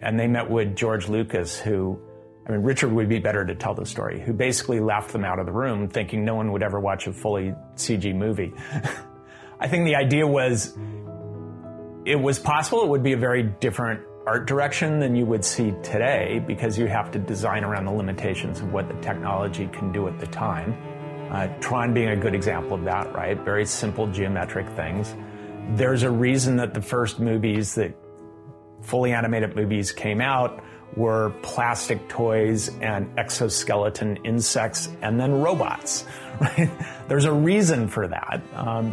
and they met with George Lucas, Richard would be better to tell the story, who basically laughed them out of the room thinking no one would ever watch a fully CG movie. I think the idea was it was possible it would be a very different art direction than you would see today because you have to design around the limitations of what the technology can do at the time. Tron being a good example of that, right? Very simple geometric things. There's a reason that the first movies that fully animated movies came out were plastic toys and exoskeleton insects and then robots, right? There's a reason for that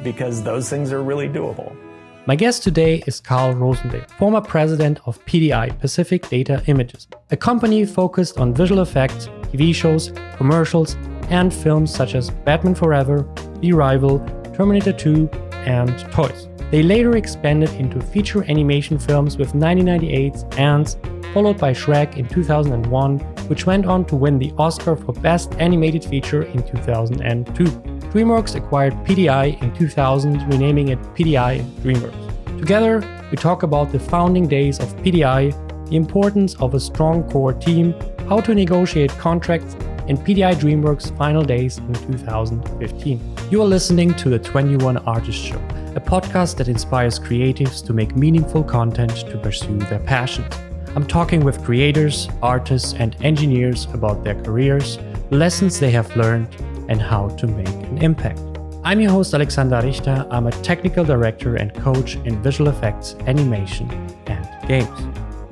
because those things are really doable. My guest today is Carl Rosendahl, former president of PDI, Pacific Data Images, a company focused on visual effects, TV shows, commercials, and films such as Batman Forever, The Arrival, Terminator 2, and toys. They later expanded into feature animation films with 1998's ANTZ, followed by Shrek in 2001, which went on to win the Oscar for Best Animated Feature in 2002. DreamWorks acquired PDI in 2000, renaming it PDI DreamWorks. Together, we talk about the founding days of PDI, the importance of a strong core team, how to negotiate contracts, and PDI DreamWorks' final days in 2015. You are listening to the 21 Artist Show, a podcast that inspires creatives to make meaningful content to pursue their passions. I'm talking with creators, artists, and engineers about their careers, lessons they have learned, and how to make an impact. I'm your host, Alexander Richter. I'm a technical director and coach in visual effects, animation, and games.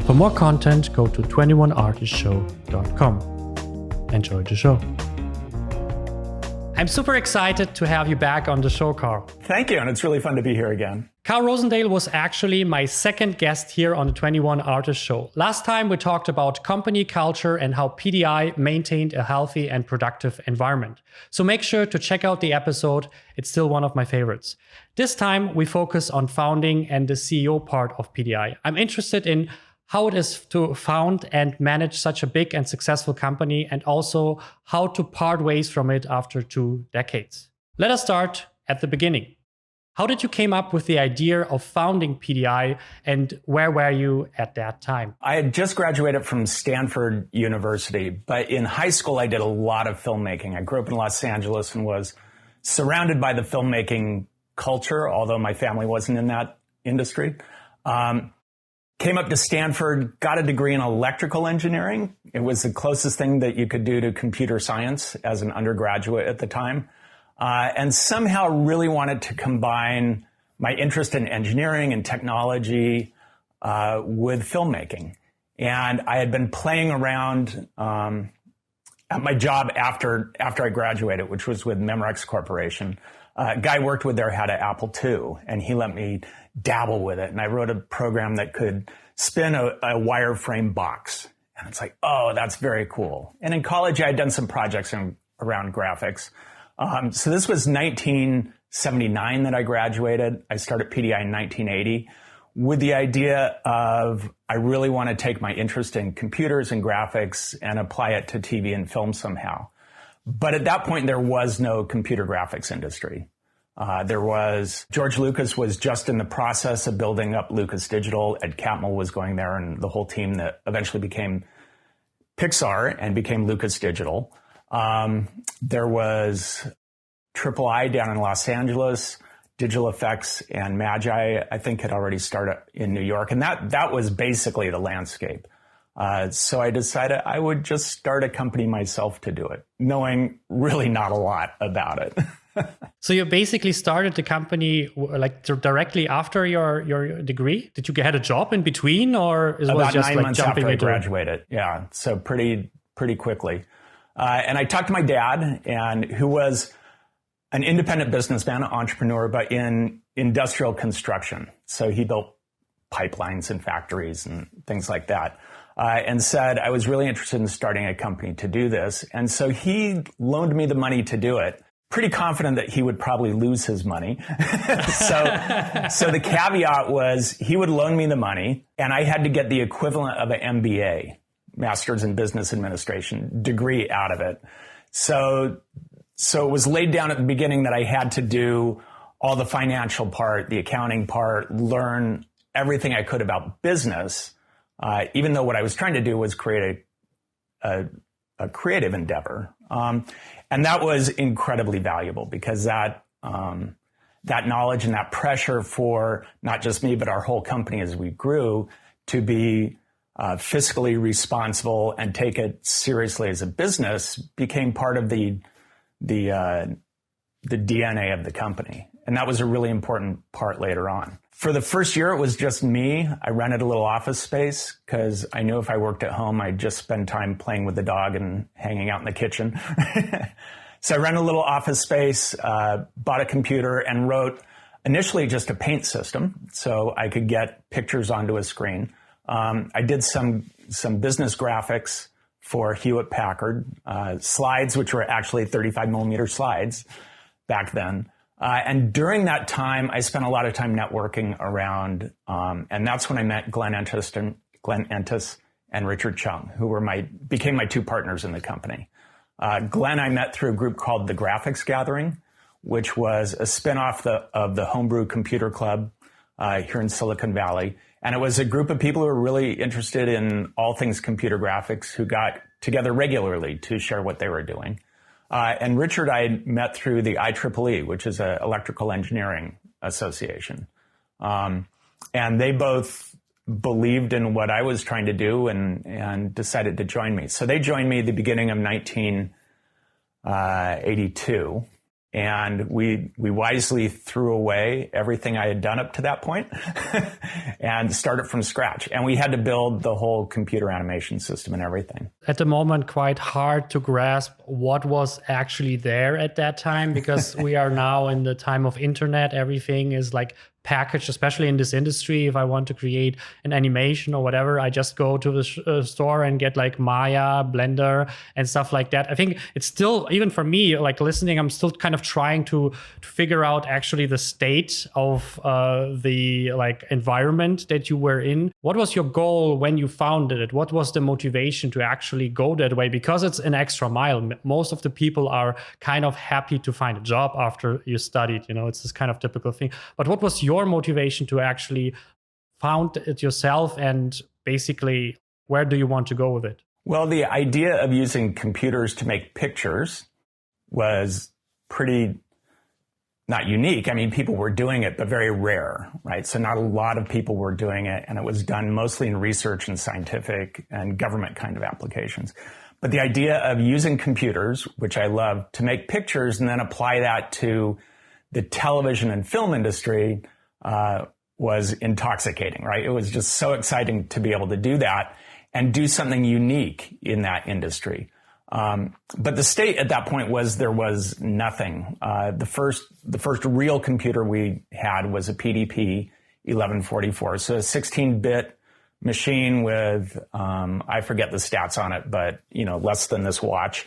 For more content, go to 21artistshow.com. Enjoy the show. I'm super excited to have you back on the show, Carl. Thank you, and it's really fun to be here again. Carl Rosendahl was actually my second guest here on the 21 Artist Show. Last time we talked about company culture and how PDI maintained a healthy and productive environment. So make sure to check out the episode. It's still one of my favorites. This time we focus on founding and the CEO part of PDI. I'm interested in how it is to found and manage such a big and successful company, and also how to part ways from it after 2 decades. Let us start at the beginning. How did you came up with the idea of founding PDI, and where were you at that time? I had just graduated from Stanford University, but in high school I did a lot of filmmaking. I grew up in Los Angeles and was surrounded by the filmmaking culture, although my family wasn't in that industry. Came up to Stanford, got a degree in electrical engineering. It was the closest thing that you could do to computer science as an undergraduate at the time. And somehow really wanted to combine my interest in engineering and technology with filmmaking. And I had been playing around at my job after I graduated, which was with Memorex Corporation. A guy I worked with there had an Apple II, and he let me dabble with it. And I wrote a program that could spin a wireframe box. And it's like, oh, that's very cool. And in college, I had done some projects around graphics. So this was 1979 that I graduated. I started PDI in 1980 with the idea of I really want to take my interest in computers and graphics and apply it to TV and film somehow. But at that point, there was no computer graphics industry. George Lucas was just in the process of building up Lucas Digital. Ed Catmull was going there, and the whole team that eventually became Pixar and became Lucas Digital. There was III down in Los Angeles, Digital Effects and Magi, I think, had already started in New York. And that was basically the landscape. So I decided I would just start a company myself to do it, knowing really not a lot about it. So you basically started the company like directly after your degree? Did you get a job in between, or it was just 9 like months jumping after into I graduated? Yeah, so pretty quickly. And I talked to my dad, and who was an independent businessman, an entrepreneur, but in industrial construction. So he built pipelines and factories and things like that. And said I was really interested in starting a company to do this. And so he loaned me the money to do it. Pretty confident that he would probably lose his money. So the caveat was he would loan me the money, and I had to get the equivalent of an MBA, Master's in Business Administration degree out of it. So it was laid down at the beginning that I had to do all the financial part, the accounting part, learn everything I could about business. even though what I was trying to do was create a creative endeavor. And that was incredibly valuable because that knowledge and that pressure for not just me, but our whole company as we grew to be fiscally responsible and take it seriously as a business became part of the DNA of the company. And that was a really important part later on. For the first year, it was just me. I rented a little office space because I knew if I worked at home, I'd just spend time playing with the dog and hanging out in the kitchen. So I rented a little office space, bought a computer, and wrote initially just a paint system so I could get pictures onto a screen. I did some business graphics for Hewlett Packard, slides, which were actually 35 millimeter slides back then. And during that time, I spent a lot of time networking around, and that's when I met Glenn Entis and Richard Chung, who became my two partners in the company. Glenn I met through a group called the Graphics Gathering, which was a spinoff of the Homebrew Computer Club here in Silicon Valley. And it was a group of people who were really interested in all things computer graphics who got together regularly to share what they were doing. And Richard I met through the IEEE, which is an electrical engineering association. And they both believed in what I was trying to do and decided to join me. So they joined me at the beginning of 1982. And we wisely threw away everything I had done up to that point and started from scratch. And we had to build the whole computer animation system and everything. At the moment, quite hard to grasp what was actually there at that time, because we are now in the time of internet. Everything is like packaged, especially in this industry. If I want to create an animation or whatever, I just go to the store and get like Maya, Blender, and stuff like that. I think it's still, even for me, like listening, I'm still kind of trying to figure out actually the state of the like environment that you were in. What was your goal when you founded it? What was the motivation to actually go that way? Because it's an extra mile. Most of the people are kind of happy to find a job after you studied, it's this kind of typical thing. But what was your motivation to actually found it yourself, and basically where do you want to go with it? Well, the idea of using computers to make pictures was pretty not unique. I mean, people were doing it, but very rare, right? So not a lot of people were doing it, and it was done mostly in research and scientific and government kind of applications. But the idea of using computers, which I love, to make pictures and then apply that to the television and film industry was intoxicating, right? It was just so exciting to be able to do that and do something unique in that industry. But the state at that point was there was nothing. The first real computer we had was a PDP 1144, so a 16-bit machine with I forget the stats on it, but less than this watch.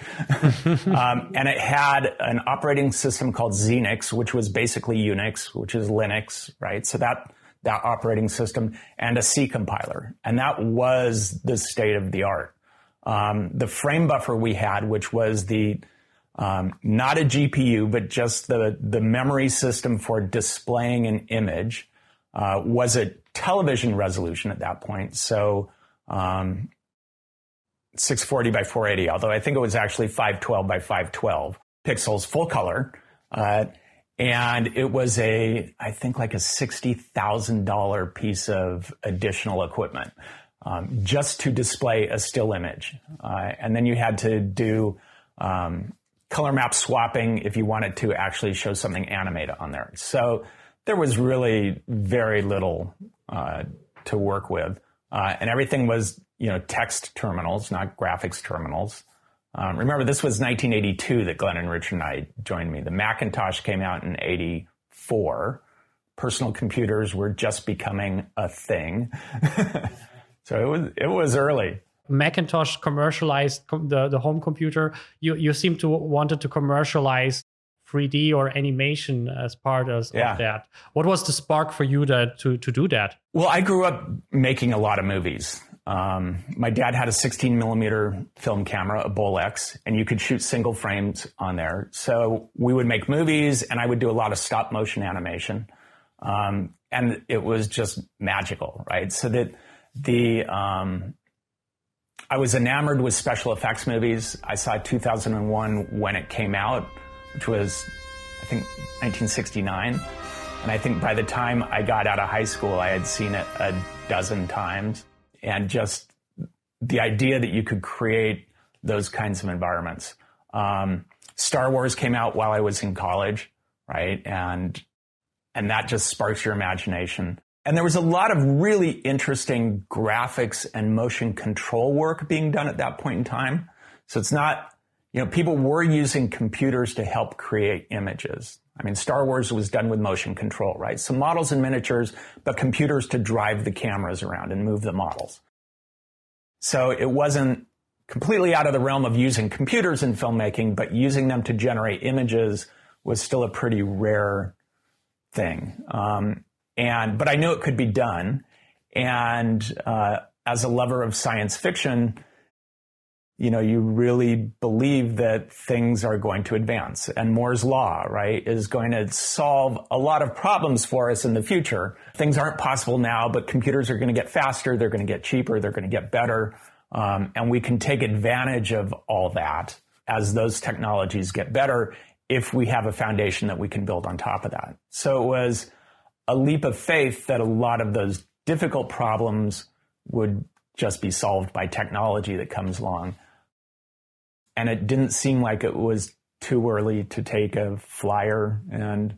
And it had an operating system called Xenix, which was basically Unix, which is Linux, right? So that operating system, and a C compiler, and that was the state of the art. The frame buffer we had, which was the not a GPU, but just the memory system for displaying an image, was a television resolution at that point. So 640 by 480, although I think it was actually 512 by 512 pixels, full color. And it was I think like a $60,000 piece of additional equipment, just to display a still image. And then you had to do color map swapping if you wanted to actually show something animated on there. So there was really very little to work with. And everything was, text terminals, not graphics terminals. Remember, this was 1982 that Glenn and Richard and I joined me. The Macintosh came out in 84. Personal computers were just becoming a thing. So it was early. Macintosh commercialized the home computer. You seem to wanted to commercialize 3D or animation as part of that. What was the spark for you to do that? Well, I grew up making a lot of movies. My dad had a 16 millimeter film camera, a Bolex, and you could shoot single frames on there. So we would make movies, and I would do a lot of stop motion animation. And it was just magical, right? So that I was enamored with special effects movies. I saw 2001 when it came out, which was, I think, 1969. And I think by the time I got out of high school, I had seen it a dozen times. And just the idea that you could create those kinds of environments. Star Wars came out while I was in college, right? And that just sparks your imagination. And there was a lot of really interesting graphics and motion control work being done at that point in time. So it's not, people were using computers to help create images. I mean, Star Wars was done with motion control, right? Some models and miniatures, but computers to drive the cameras around and move the models. So it wasn't completely out of the realm of using computers in filmmaking, but using them to generate images was still a pretty rare thing. But I knew it could be done. And as a lover of science fiction, you really believe that things are going to advance. And Moore's Law, right, is going to solve a lot of problems for us in the future. Things aren't possible now, but computers are going to get faster, they're going to get cheaper, they're going to get better. And we can take advantage of all that as those technologies get better if we have a foundation that we can build on top of that. So it was a leap of faith that a lot of those difficult problems would just be solved by technology that comes along. And it didn't seem like it was too early to take a flyer and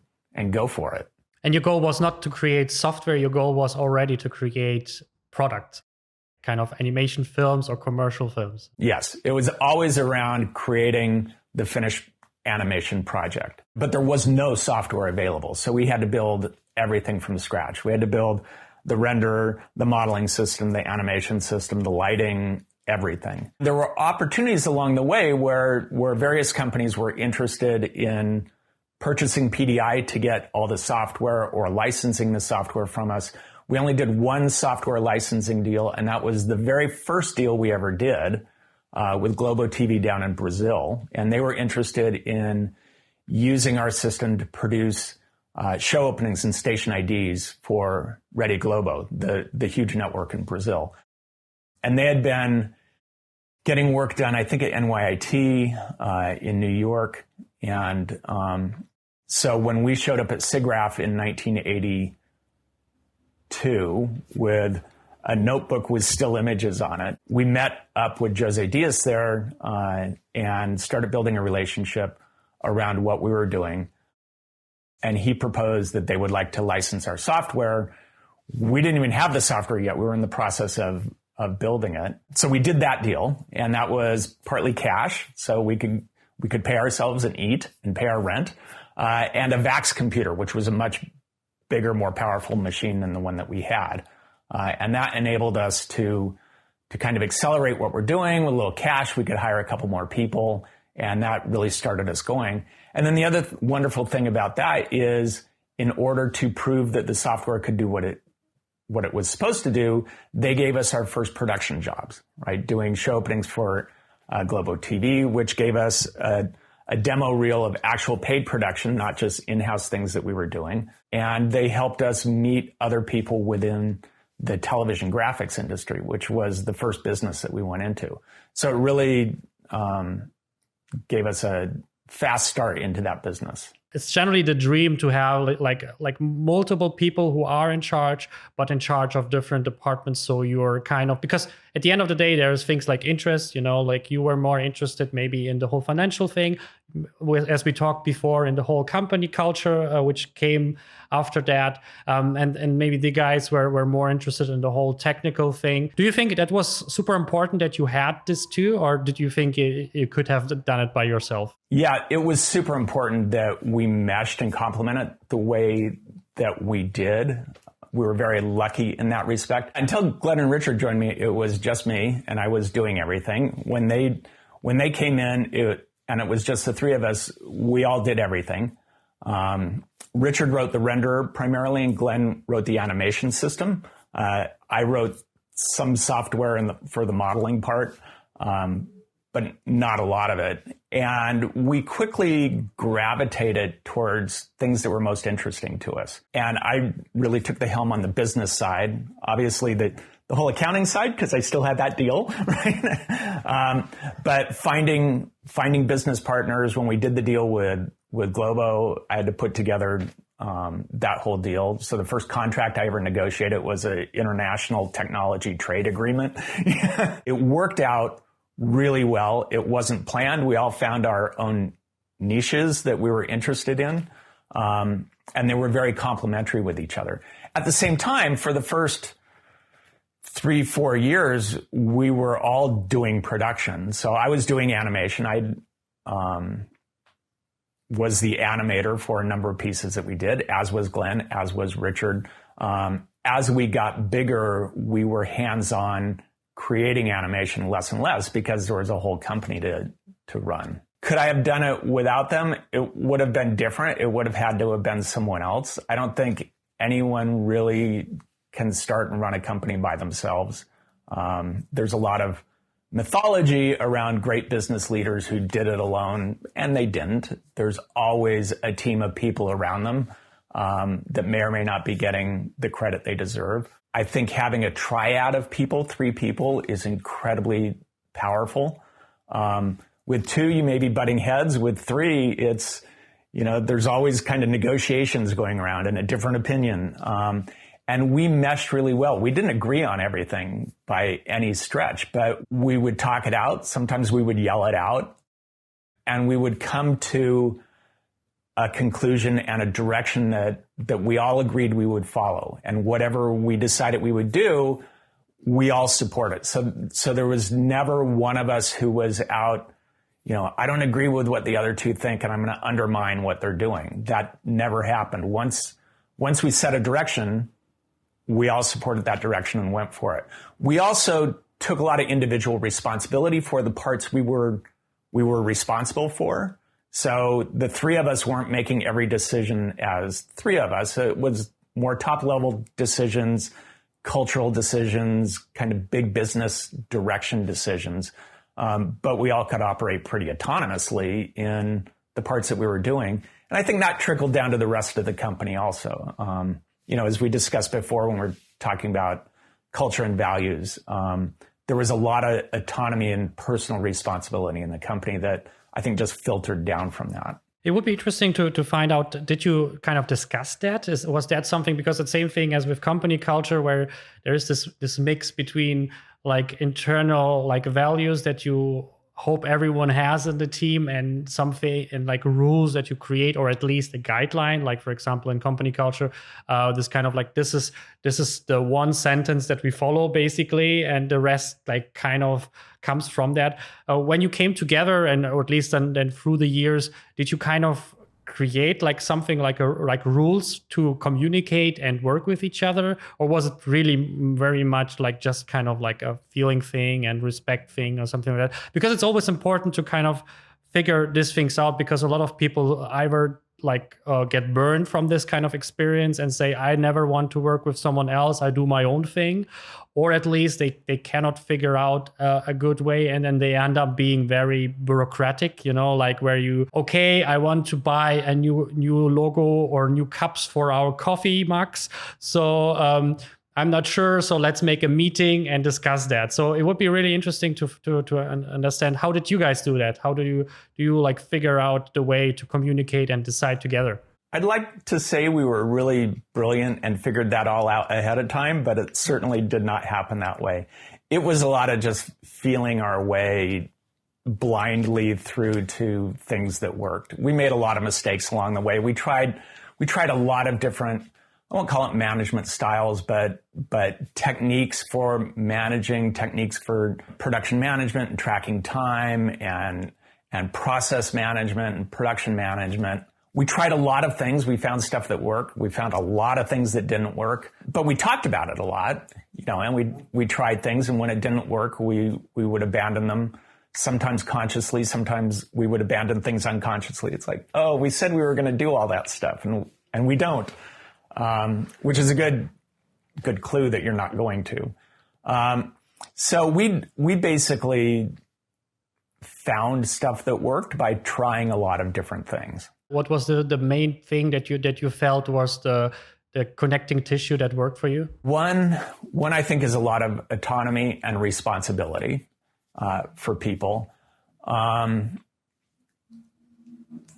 go for it. And your goal was not to create software, your goal was already to create product, kind of animation films or commercial films. Yes, it was always around creating the finished animation project. But there was no software available. So we had to build everything from scratch. We had to build the renderer, the modeling system, the animation system, the lighting, everything. There were opportunities along the way where various companies were interested in purchasing PDI to get all the software or licensing the software from us. We only did one software licensing deal, and that was the very first deal we ever did with Globo TV down in Brazil. And they were interested in using our system to produce show openings and station IDs for Rede Globo, the huge network in Brazil. And they had been getting work done, I think, at NYIT in New York. And so when we showed up at SIGGRAPH in 1982 with a notebook with still images on it, we met up with Jose Diaz there and started building a relationship around what we were doing. And he proposed that they would like to license our software. We didn't even have the software yet. We were in the process of building it. So we did that deal, and that was partly cash, so we could pay ourselves and eat and pay our rent, and a VAX computer, which was a much bigger, more powerful machine than the one that we had. And that enabled us to kind of accelerate what we're doing. With a little cash, we could hire a couple more people, and that really started us going. And then the other wonderful thing about that is, in order to prove that the software could do what it was supposed to do, they gave us our first production jobs, right? Doing show openings for Globo TV, which gave us a demo reel of actual paid production, not just in-house things that we were doing. And they helped us meet other people within the television graphics industry, which was the first business that we went into. So it really gave us a fast start into that business. It's generally the dream to have like multiple people who are in charge, but in charge of different departments. So you're kind of, because at the end of the day, there's things like interest, like you were more interested maybe in the whole financial thing, as we talked before, in the whole company culture, which came after that. And maybe the guys were more interested in the whole technical thing. Do you think that was super important that you had this too, or did you think you could have done it by yourself? Yeah, it was super important that we meshed and complemented the way that we did. We were very lucky in that respect. Until Glenn and Richard joined me, it was just me, and I was doing everything. When they came in, and it was just the three of us, we all did everything. Richard wrote the renderer primarily, and Glenn wrote the animation system. I wrote some software for the modeling part, but not a lot of it. And we quickly gravitated towards things that were most interesting to us. And I really took the helm on the business side. Obviously, the the whole accounting side because I still had that deal, right? But finding business partners when we did the deal with Globo, I had to put together that whole deal. So the first contract I ever negotiated was an international technology trade agreement. It worked out really well. It wasn't planned. We all found our own niches that we were interested in, and they were very complementary with each other. At the same time, for the first 3-4 years, we were all doing production. So I was doing animation. I was the animator for a number of pieces that we did, as was Glenn, as was Richard. As we got bigger, we were hands-on creating animation less and less because there was a whole company to run. Could I have done it without them? It would have been different. It would have had to have been someone else. I don't think anyone really can start and run a company by themselves. There's a lot of mythology around great business leaders who did it alone, and they didn't. There's always a team of people around them that may or may not be getting the credit they deserve. I think having a triad of people, 3 people, is incredibly powerful. With 2, you may be butting heads. With 3, it's, there's always kind of negotiations going around and a different opinion. And we meshed really well. We didn't agree on everything by any stretch, but we would talk it out. Sometimes we would yell it out, and we would come to a conclusion and a direction that we all agreed we would follow. And whatever we decided we would do, we all support it. So there was never one of us who was out, I don't agree with what the other 2 think, and I'm going to undermine what they're doing. That never happened. Once we set a direction, we all supported that direction and went for it. We also took a lot of individual responsibility for the parts we were responsible for. So the 3 of us weren't making every decision as 3 of us. It was more top-level decisions, cultural decisions, kind of big business direction decisions. But we all could operate pretty autonomously in the parts that we were doing. And I think that trickled down to the rest of the company also. As we discussed before when we're talking about culture and values, there was a lot of autonomy and personal responsibility in the company that I think just filtered down from that. It would be interesting to find out, did you kind of discuss that? Was that something, because it's the same thing as with company culture, where there is this mix between like internal like values that you hope everyone has in the team and something and like rules that you create, or at least a guideline, like for example in company culture, this kind of like this is the one sentence that we follow basically, and the rest like kind of comes from that. When you came together, and or at least then through the years, did you kind of create like something like rules to communicate and work with each other, or was it really very much like just kind of like a feeling thing and respect thing or something like that? Because it's always important to kind of figure these things out, because a lot of people either like get burned from this kind of experience and say, I never want to work with someone else, I do my own thing, or at least they cannot figure out a good way, and then they end up being very bureaucratic, like where I want to buy a new logo or new cups for our coffee mugs, so I'm not sure, so let's make a meeting and discuss that. So it would be really interesting to understand, how did you guys do that? How do you like figure out the way to communicate and decide together? I'd like to say we were really brilliant and figured that all out ahead of time, but it certainly did not happen that way. It was a lot of just feeling our way blindly through to things that worked. We made a lot of mistakes along the way. We tried a lot of different, I won't call it management styles, but techniques for managing, techniques for production management and tracking time and process management and production management. We tried a lot of things. We found stuff that worked. We found a lot of things that didn't work, but we talked about it a lot, and we tried things, and when it didn't work, we would abandon them, sometimes consciously, sometimes we would abandon things unconsciously. It's like, oh, we said we were going to do all that stuff, and we don't. Which is a good clue that you're not going to. So we basically found stuff that worked by trying a lot of different things. What was the main thing that you felt was the the connecting tissue that worked for you? One I think is a lot of autonomy and responsibility for people.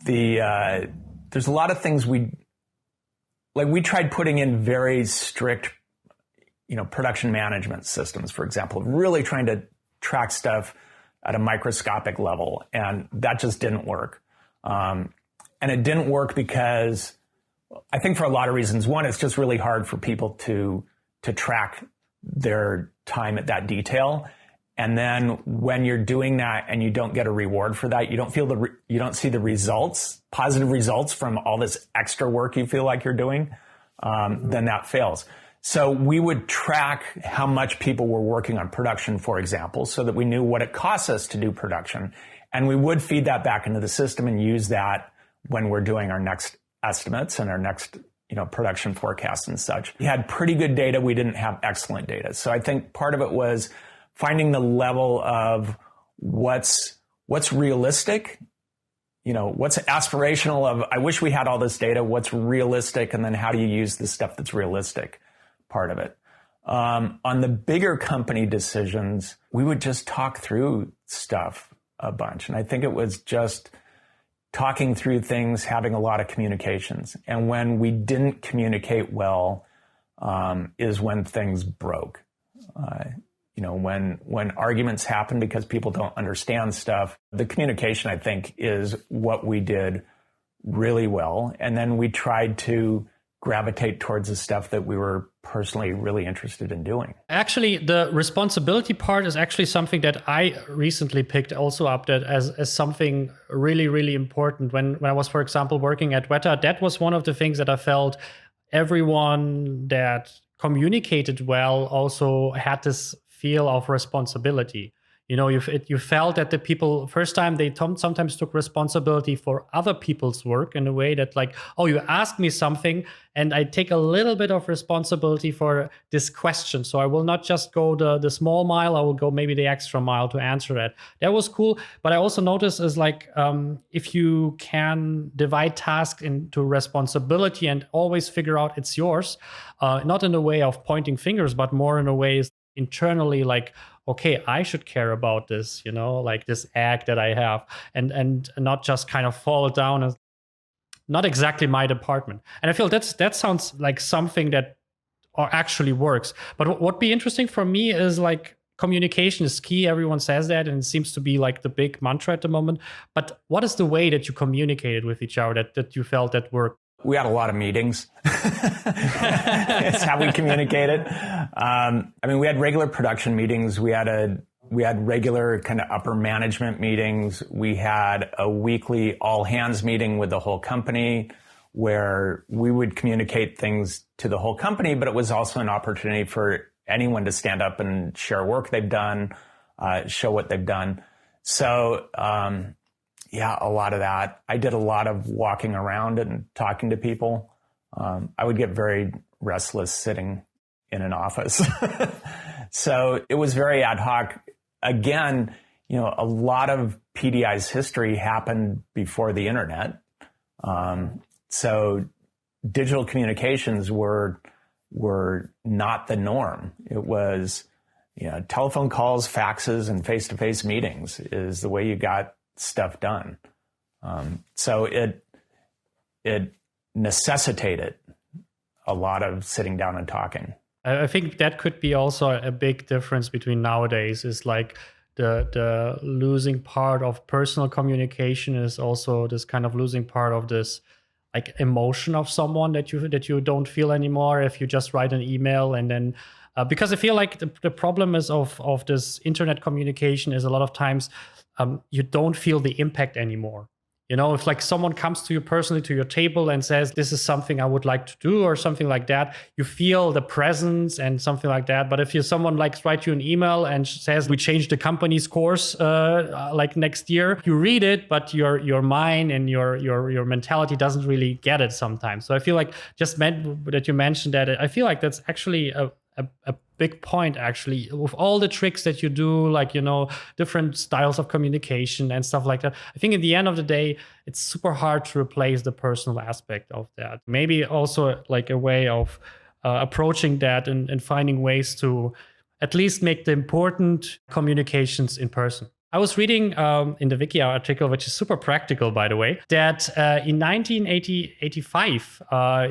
There's a lot of things we tried putting in very strict, production management systems, for example, really trying to track stuff at a microscopic level, and that just didn't work. And it didn't work because I think for a lot of reasons. One, it's just really hard for people to track their time at that detail. And then when you're doing that and you don't get a reward for that, you don't see the results, positive results from all this extra work you feel like you're doing, then that fails. So we would track how much people were working on production, for example, so that we knew what it costs us to do production. And we would feed that back into the system and use that when we're doing our next estimates and our next, production forecasts and such. We had pretty good data. We didn't have excellent data. So I think part of it was finding the level of what's realistic, what's aspirational of, I wish we had all this data, what's realistic, and then how do you use the stuff that's realistic, part of it. On the bigger company decisions, we would just talk through stuff a bunch. And I think it was just talking through things, having a lot of communications. And when we didn't communicate well, is when things broke. When arguments happen because people don't understand stuff, the communication, I think, is what we did really well. And then we tried to gravitate towards the stuff that we were personally really interested in doing. Actually, the responsibility part is actually something that I recently picked also up that as something really, really important. When I was, for example, working at Weta, that was one of the things that I felt everyone that communicated well also had this feel of responsibility. You felt that the people, first time they sometimes took responsibility for other people's work in a way that you asked me something and I take a little bit of responsibility for this question. So I will not just go the small mile, I will go maybe the extra mile to answer that. That was cool. But I also noticed is if you can divide tasks into responsibility and always figure out it's yours, not in a way of pointing fingers, but more in a way internally okay, I should care about this, this egg that I have, and not just kind of fall down as not exactly my department. And I feel that sounds like something that actually works. But what would be interesting for me is communication is key. Everyone says that, and it seems to be the big mantra at the moment. But what is the way that you communicated with each other that you felt that worked? We had a lot of meetings. It's how we communicated. We had regular production meetings. We had regular kind of upper management meetings. We had a weekly all hands meeting with the whole company where we would communicate things to the whole company, but it was also an opportunity for anyone to stand up and share work they've done, show what they've done. So, a lot of that. I did a lot of walking around and talking to people. I would get very restless sitting in an office. So it was very ad hoc. Again, a lot of PDI's history happened before the internet. So digital communications were not the norm. It was, telephone calls, faxes, and face-to-face meetings is the way you got stuff done. So it necessitated a lot of sitting down and talking. I think that could be also a big difference between nowadays is the losing part of personal communication is also this kind of losing part of this emotion of someone that you don't feel anymore if you just write an email and then because I feel like the problem is of this internet communication is a lot of times you don't feel the impact anymore. If someone comes to you personally to your table and says, this is something I would like to do or something like that, you feel the presence and something like that. But if someone write you an email and says, we changed the company's course next year, you read it, but your mind and your mentality doesn't really get it sometimes. So I feel just that you mentioned that, I feel like that's actually a big point, actually, with all the tricks that you do, like, different styles of communication and stuff like that. I think at the end of the day, it's super hard to replace the personal aspect of that. Maybe also like a way of approaching that and finding ways to at least make the important communications in person. I was reading in the Wiki article, which is super practical, by the way, that in 1985,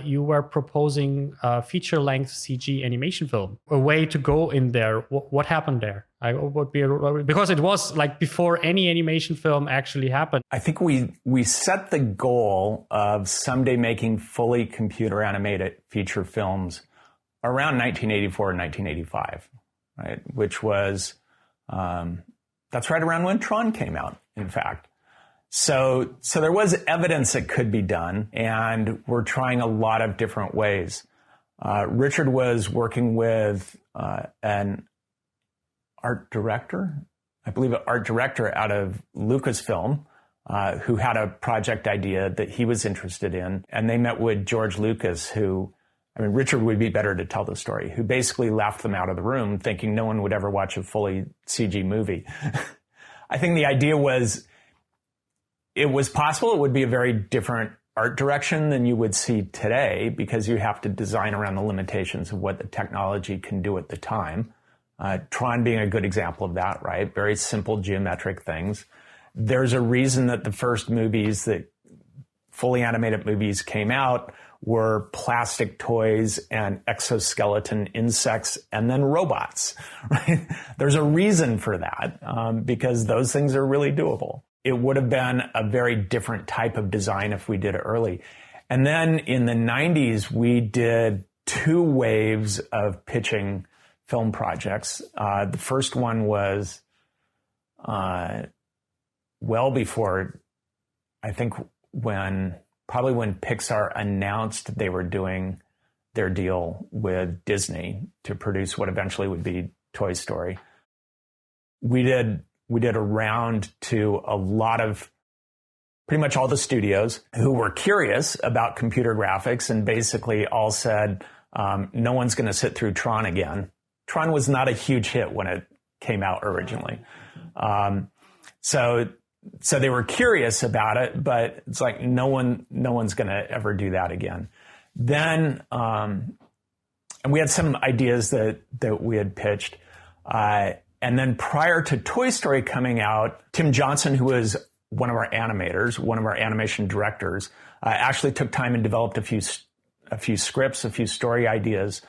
you were proposing a feature-length CG animation film, a way to go in there. What happened there? Because it was like before any animation film actually happened. I think we set the goal of someday making fully computer animated feature films around 1984 and 1985, right? Which was... that's right around when Tron came out, in fact. So there was evidence it could be done, and we're trying a lot of different ways. Richard was working with an art director, I believe an art director out of Lucasfilm, who had a project idea that he was interested in. And they met with George Lucas, Richard would be better to tell the story, who basically laughed them out of the room thinking no one would ever watch a fully CG movie. I think the idea was it was possible. It would be a very different art direction than you would see today because you have to design around the limitations of what the technology can do at the time. Tron being a good example of that, right? Very simple geometric things. There's a reason that the first movies that fully animated movies came out were plastic toys and exoskeleton insects and then robots, right? There's a reason for that because those things are really doable. It would have been a very different type of design if we did it early. And then in the 90s, we did 2 waves of pitching film projects. The first one was well before, I think, probably when Pixar announced they were doing their deal with Disney to produce what eventually would be Toy Story. We did a round to a lot of, pretty much all the studios who were curious about computer graphics and basically all said, no one's going to sit through Tron again. Tron was not a huge hit when it came out originally. So they were curious about it, but it's like no one's going to ever do that again. Then, and we had some ideas that we had pitched. And then prior to Toy Story coming out, Tim Johnson, who was one of our animators, one of our animation directors, actually took time and developed a few scripts, a few story ideas.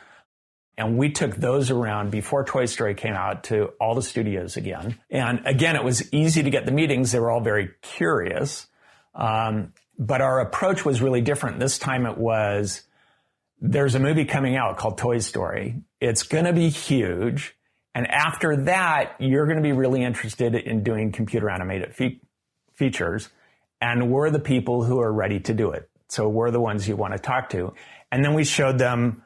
And we took those around before Toy Story came out to all the studios again. And again, it was easy to get the meetings. They were all very curious. But our approach was really different. This time it was, there's a movie coming out called Toy Story. It's going to be huge. And after that, you're going to be really interested in doing computer animated features. And we're the people who are ready to do it. So we're the ones you want to talk to. And then we showed them,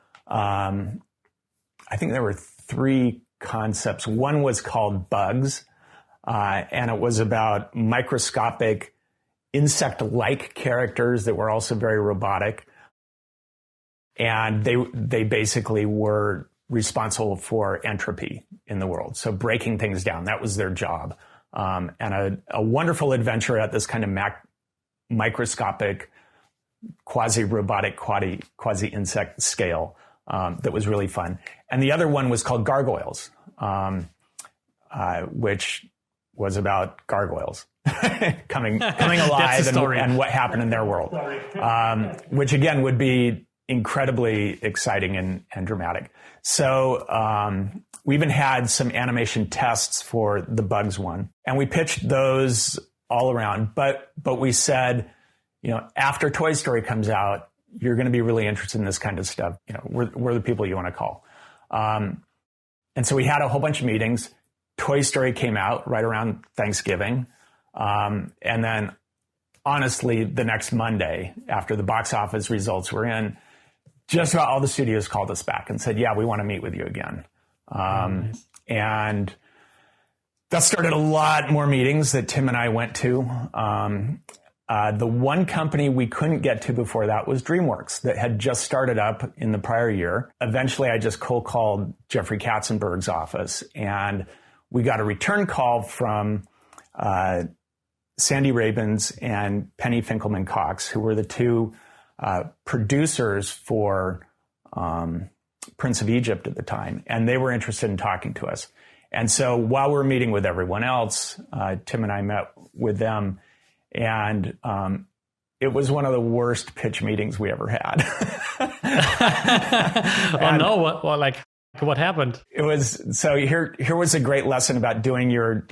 I think there were 3 concepts. One was called Bugs, and it was about microscopic insect-like characters that were also very robotic. And they basically were responsible for entropy in the world. So breaking things down, that was their job. And a wonderful adventure at this kind of microscopic, quasi-robotic, quasi-insect scale. That was really fun. And the other one was called Gargoyles, which was about gargoyles coming alive and what happened in their world, which again would be incredibly exciting and dramatic. So we even had some animation tests for the Bugs one, and we pitched those all around. But we said, after Toy Story comes out, you're going to be really interested in this kind of stuff. We're the people you want to call. And so we had a whole bunch of meetings. Toy Story came out right around Thanksgiving. And then honestly, the next Monday after the box office results were in, just about all the studios called us back and said, yeah, we want to meet with you again. Nice. And that started a lot more meetings that Tim and I went to. The one company we couldn't get to before that was DreamWorks that had just started up in the prior year. Eventually, I just cold called Jeffrey Katzenberg's office, and we got a return call from Sandy Rabins and Penny Finkelman-Cox, who were the two producers for Prince of Egypt at the time, and they were interested in talking to us. And so while we were meeting with everyone else, Tim and I met with them, and it was one of the worst pitch meetings we ever had. Oh no! What happened? It was so here was a great lesson about doing your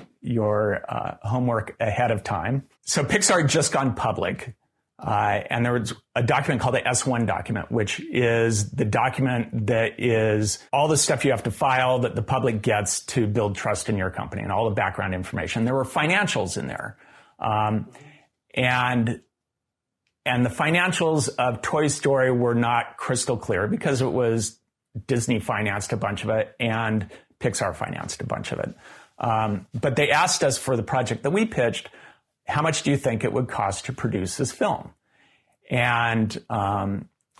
homework ahead of time. So Pixar had just gone public, and there was a document called the S1 document, which is the document that is all the stuff you have to file that the public gets to build trust in your company and all the background information. There were financials in there. And the financials of Toy Story were not crystal clear because it was Disney financed a bunch of it and Pixar financed a bunch of it. But they asked us for the project that we pitched, how much do you think it would cost to produce this film? And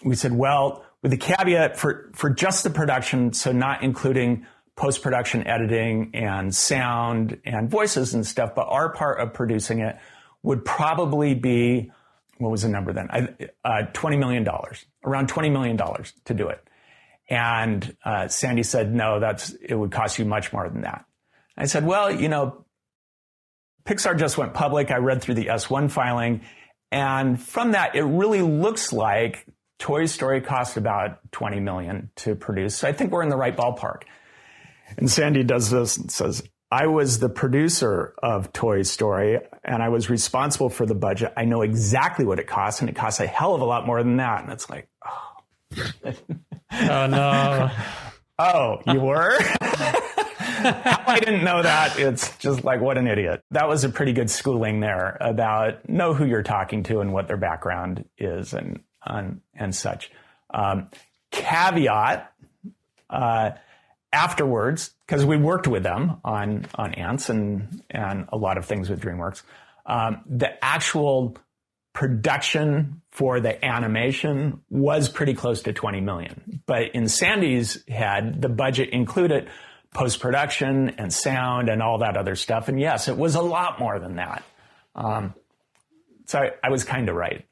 we said, well, with the caveat for just the production, so not including post-production editing and sound and voices and stuff, but our part of producing it would probably be, what was the number then? $20 million, around $20 million to do it. And Sandy said, no, it would cost you much more than that. I said, well, Pixar just went public. I read through the S1 filing. And from that, it really looks like Toy Story cost about $20 million to produce. So I think we're in the right ballpark. And Sandy does this and says, I was the producer of Toy Story, and I was responsible for the budget. I know exactly what it costs, and it costs a hell of a lot more than that. And it's like, oh. Oh, no. Oh, you were? How I didn't know that, it's just like, what an idiot. That was a pretty good schooling there about know who you're talking to and what their background is and such. Caveat, afterwards, because we worked with them on ANTZ and a lot of things with DreamWorks, the actual production for the animation was pretty close to 20 million. But in Sandy's head, the budget included post-production and sound and all that other stuff. And yes, it was a lot more than that. So I was kind of right.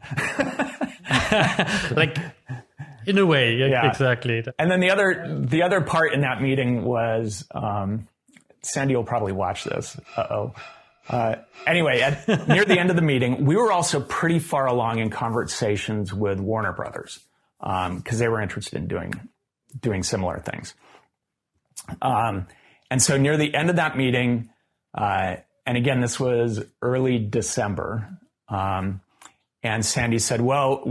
In a way, yeah. Exactly. And then the other part in that meeting was, Sandy will probably watch this. Anyway, near the end of the meeting, we were also pretty far along in conversations with Warner Brothers because they were interested in doing similar things. And so near the end of that meeting, and again, this was early December, and Sandy said, well,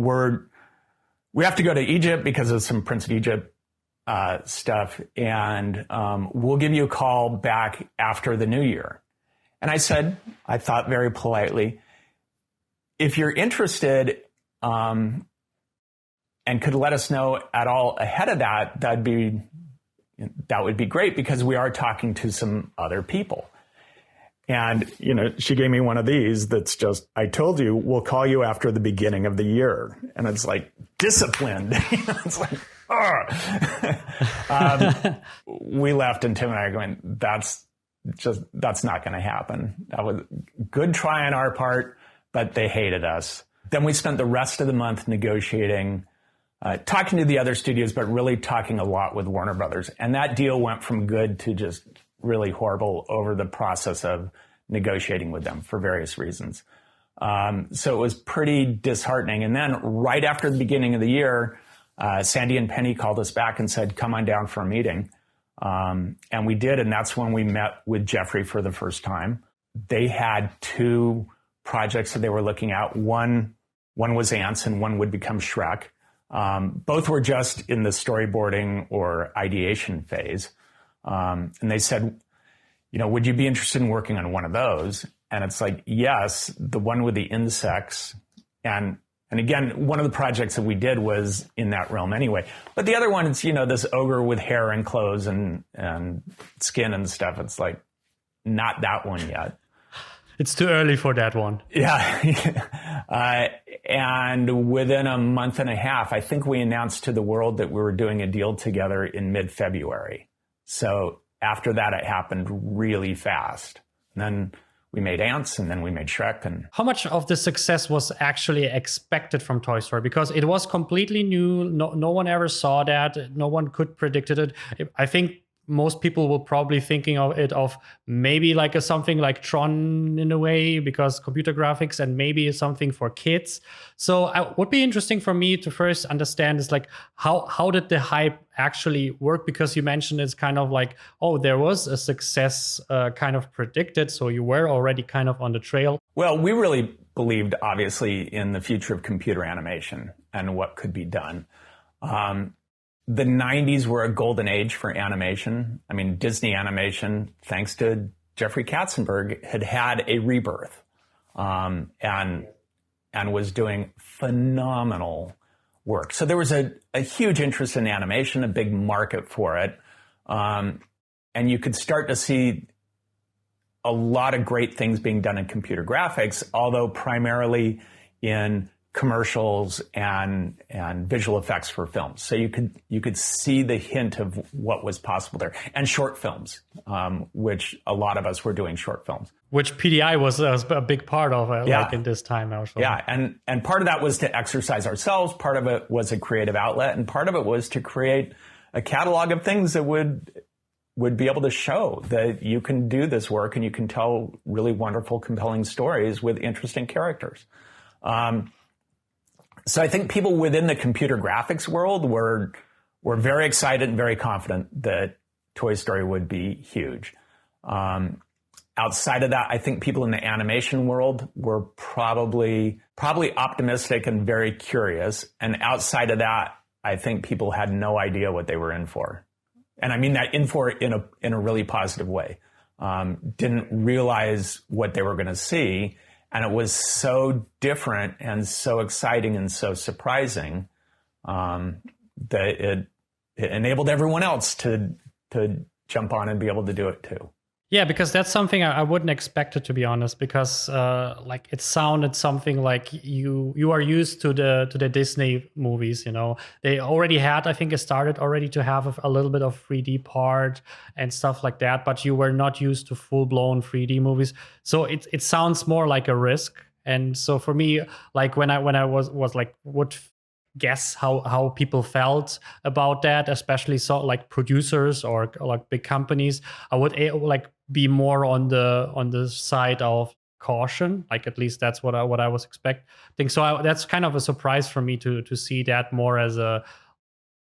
we have to go to Egypt because of some Prince of Egypt stuff, and we'll give you a call back after the new year. And I said, I thought very politely, if you're interested and could let us know at all ahead of that, that would be great because we are talking to some other people. And, she gave me one of these that's just, I told you, we'll call you after the beginning of the year. And it's like, disciplined. It's like, we left and Tim and I are going, that's not going to happen. That was a good try on our part, but they hated us. Then we spent the rest of the month negotiating, talking to the other studios, but really talking a lot with Warner Brothers. And that deal went from good to just really horrible over the process of negotiating with them for various reasons. So it was pretty disheartening. And then right after the beginning of the year, Sandy and Penny called us back and said, come on down for a meeting. And we did. And that's when we met with Jeffrey for the first time. They had two projects that they were looking at. One was ANTZ and one would become Shrek. Both were just in the storyboarding or ideation phase. And they said, would you be interested in working on one of those? And it's like, yes, the one with the insects. And again, one of the projects that we did was in that realm anyway. But the other one, it's, this ogre with hair and clothes and skin and stuff. It's like, not that one yet. It's too early for that one. Yeah. And within a month and a half, I think we announced to the world that we were doing a deal together in mid-February. So after that, it happened really fast. And then we made ANTZ, and then we made Shrek. And how much of the success was actually expected from Toy Story? Because it was completely new. No one ever saw that. No one could predicted it. I think most people will probably thinking of it of maybe like something like Tron in a way, because computer graphics, and maybe something for kids. So it would be interesting for me to first understand is like how did the hype actually work? Because you mentioned it's kind of like, oh, there was a success kind of predicted. So you were already kind of on the trail. Well, we really believed, obviously, in the future of computer animation and what could be done. The 90s were a golden age for animation. I mean, Disney animation, thanks to Jeffrey Katzenberg, had a rebirth, and was doing phenomenal work. So there was a huge interest in animation, a big market for it. And you could start to see a lot of great things being done in computer graphics, although primarily in commercials and visual effects for films. So you could see the hint of what was possible there. And short films, which a lot of us were doing short films. Which PDI was a big part of like in this time also. Yeah, and part of that was to exercise ourselves, part of it was a creative outlet, and part of it was to create a catalog of things that would be able to show that you can do this work and you can tell really wonderful, compelling stories with interesting characters. So I think people within the computer graphics world were very excited and very confident that Toy Story would be huge. Outside of that, I think people in the animation world were probably optimistic and very curious. And outside of that, I think people had no idea what they were in for. And I mean that in for in a really positive way. Didn't realize what they were going to see. And it was so different and so exciting and so surprising that it enabled everyone else to jump on and be able to do it too. Yeah, because that's something I wouldn't expect it, to be honest, because like it sounded something like you are used to the Disney movies, you know. They already had, I think it started already to have a little bit of 3D part and stuff like that, but you were not used to full-blown 3D movies. So it sounds more like a risk. And so for me, like when I was like, would guess how people felt about that, especially so like producers or like big companies, I would like be more on the side of caution. Like at least that's what I was expecting. So that's kind of a surprise for me to see that more as a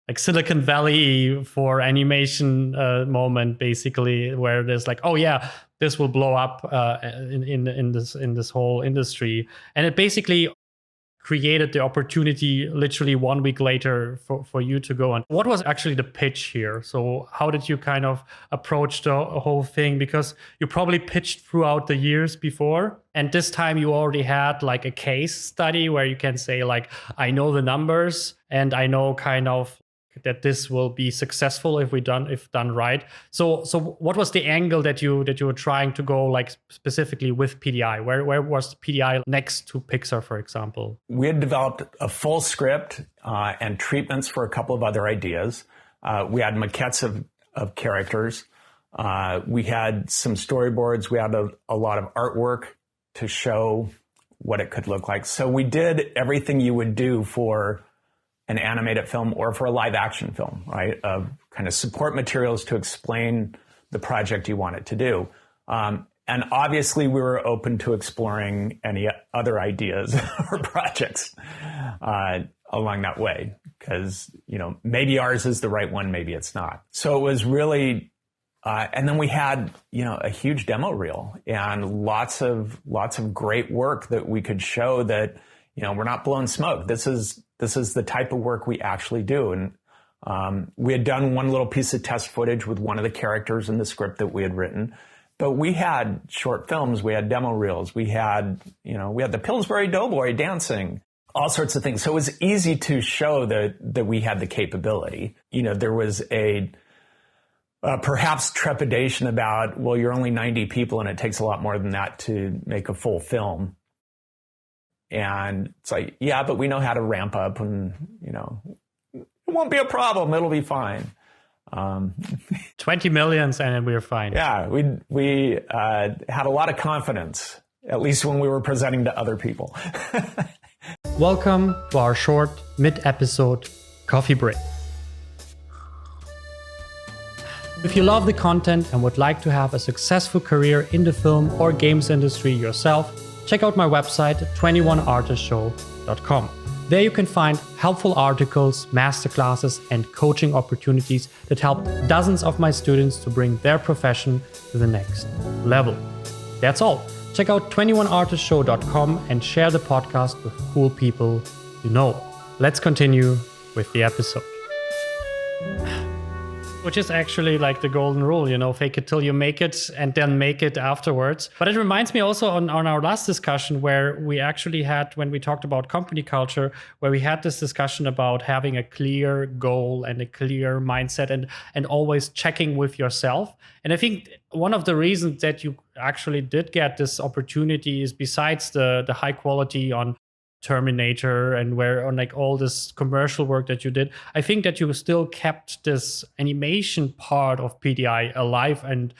like Silicon Valley for animation moment, basically, where there's like, oh yeah, this will blow up in this whole industry, and it basically created the opportunity literally 1 week later for you to go on. What was actually the pitch here? So how did you kind of approach the whole thing? Because you probably pitched throughout the years before, and this time you already had like a case study where you can say like, I know the numbers and I know kind of that this will be successful if done right. So what was the angle that you were trying to go, like specifically with PDI? Where was PDI next to Pixar, for example? We had developed a full script and treatments for a couple of other ideas. We had maquettes of characters. We had some storyboards. We had a lot of artwork to show what it could look like. So we did everything you would do for an animated film or for a live action film, right? Of kind of support materials to explain the project you wanted to do. And obviously we were open to exploring any other ideas or projects along that way, because, you know, maybe ours is the right one, maybe it's not. So it was really, and then we had, you know, a huge demo reel and lots of great work that we could show that, you know, we're not blowing smoke. This is the type of work we actually do. And we had done one little piece of test footage with one of the characters in the script that we had written. But we had short films, we had demo reels, we had the Pillsbury Doughboy dancing, all sorts of things. So it was easy to show that we had the capability. You know, there was a perhaps trepidation about, well, you're only 90 people and it takes a lot more than that to make a full film. And it's like, yeah, but we know how to ramp up and, it won't be a problem. It'll be fine. 20 millions and we're fine. Yeah, we had a lot of confidence, at least when we were presenting to other people. Welcome to our short mid-episode coffee break. If you love the content and would like to have a successful career in the film or games industry yourself, check out my website 21artistshow.com. There you can find helpful articles, masterclasses, and coaching opportunities that help dozens of my students to bring their profession to the next level. That's all. Check out 21artistshow.com and share the podcast with cool people you know. Let's continue with the episode. Which is actually like the golden rule, fake it till you make it and then make it afterwards. But it reminds me also on our last discussion where we actually had, when we talked about company culture, where we had this discussion about having a clear goal and a clear mindset and always checking with yourself. And I think one of the reasons that you actually did get this opportunity is besides the high quality on Terminator and where on like all this commercial work that you did, I think that you still kept this animation part of PDI alive and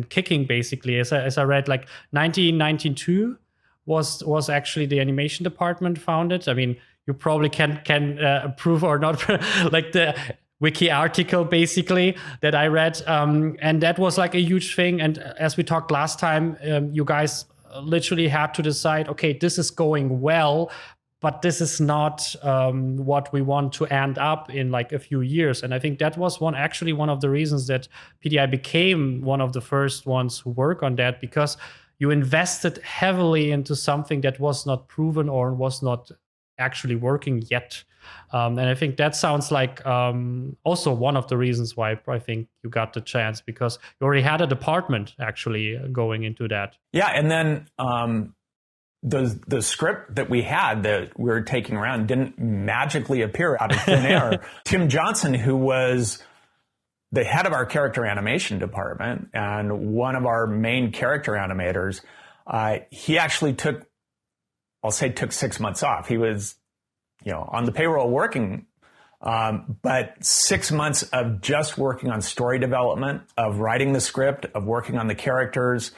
kicking basically. As I read, like 1992 was actually the animation department founded. I mean, you probably can approve or not, like the wiki article basically that I read, and that was like a huge thing. And as we talked last time, you guys literally had to decide, okay, this is going well, but this is not what we want to end up in like a few years. And I think that was one of the reasons that PDI became one of the first ones who work on that, because you invested heavily into something that was not proven or was not actually working yet. And I think that sounds like also one of the reasons why I think you got the chance, because you already had a department actually going into that. Yeah, and then the script that we had that we were taking around didn't magically appear out of thin air. Tim Johnson, who was the head of our character animation department and one of our main character animators, he actually took 6 months off. He was on the payroll working, but 6 months of just working on story development, of writing the script, of working on the characters,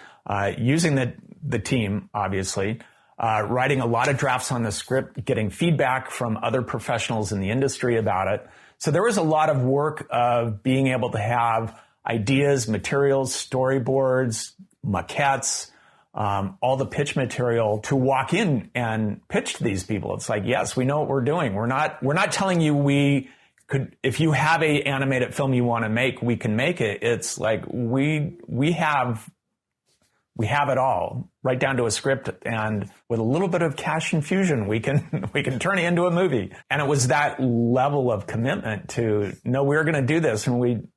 using the team, obviously, writing a lot of drafts on the script, getting feedback from other professionals in the industry about it. So there was a lot of work of being able to have ideas, materials, storyboards, maquettes, all the pitch material to walk in and pitch to these people. It's like, yes, we know what we're doing. We're not telling you we could, if you have a animated film you want to make, we can make it. It's like we have it all right down to a script, and with a little bit of cash infusion, we can turn it into a movie. And it was that level of commitment to, no, we're going to do this. And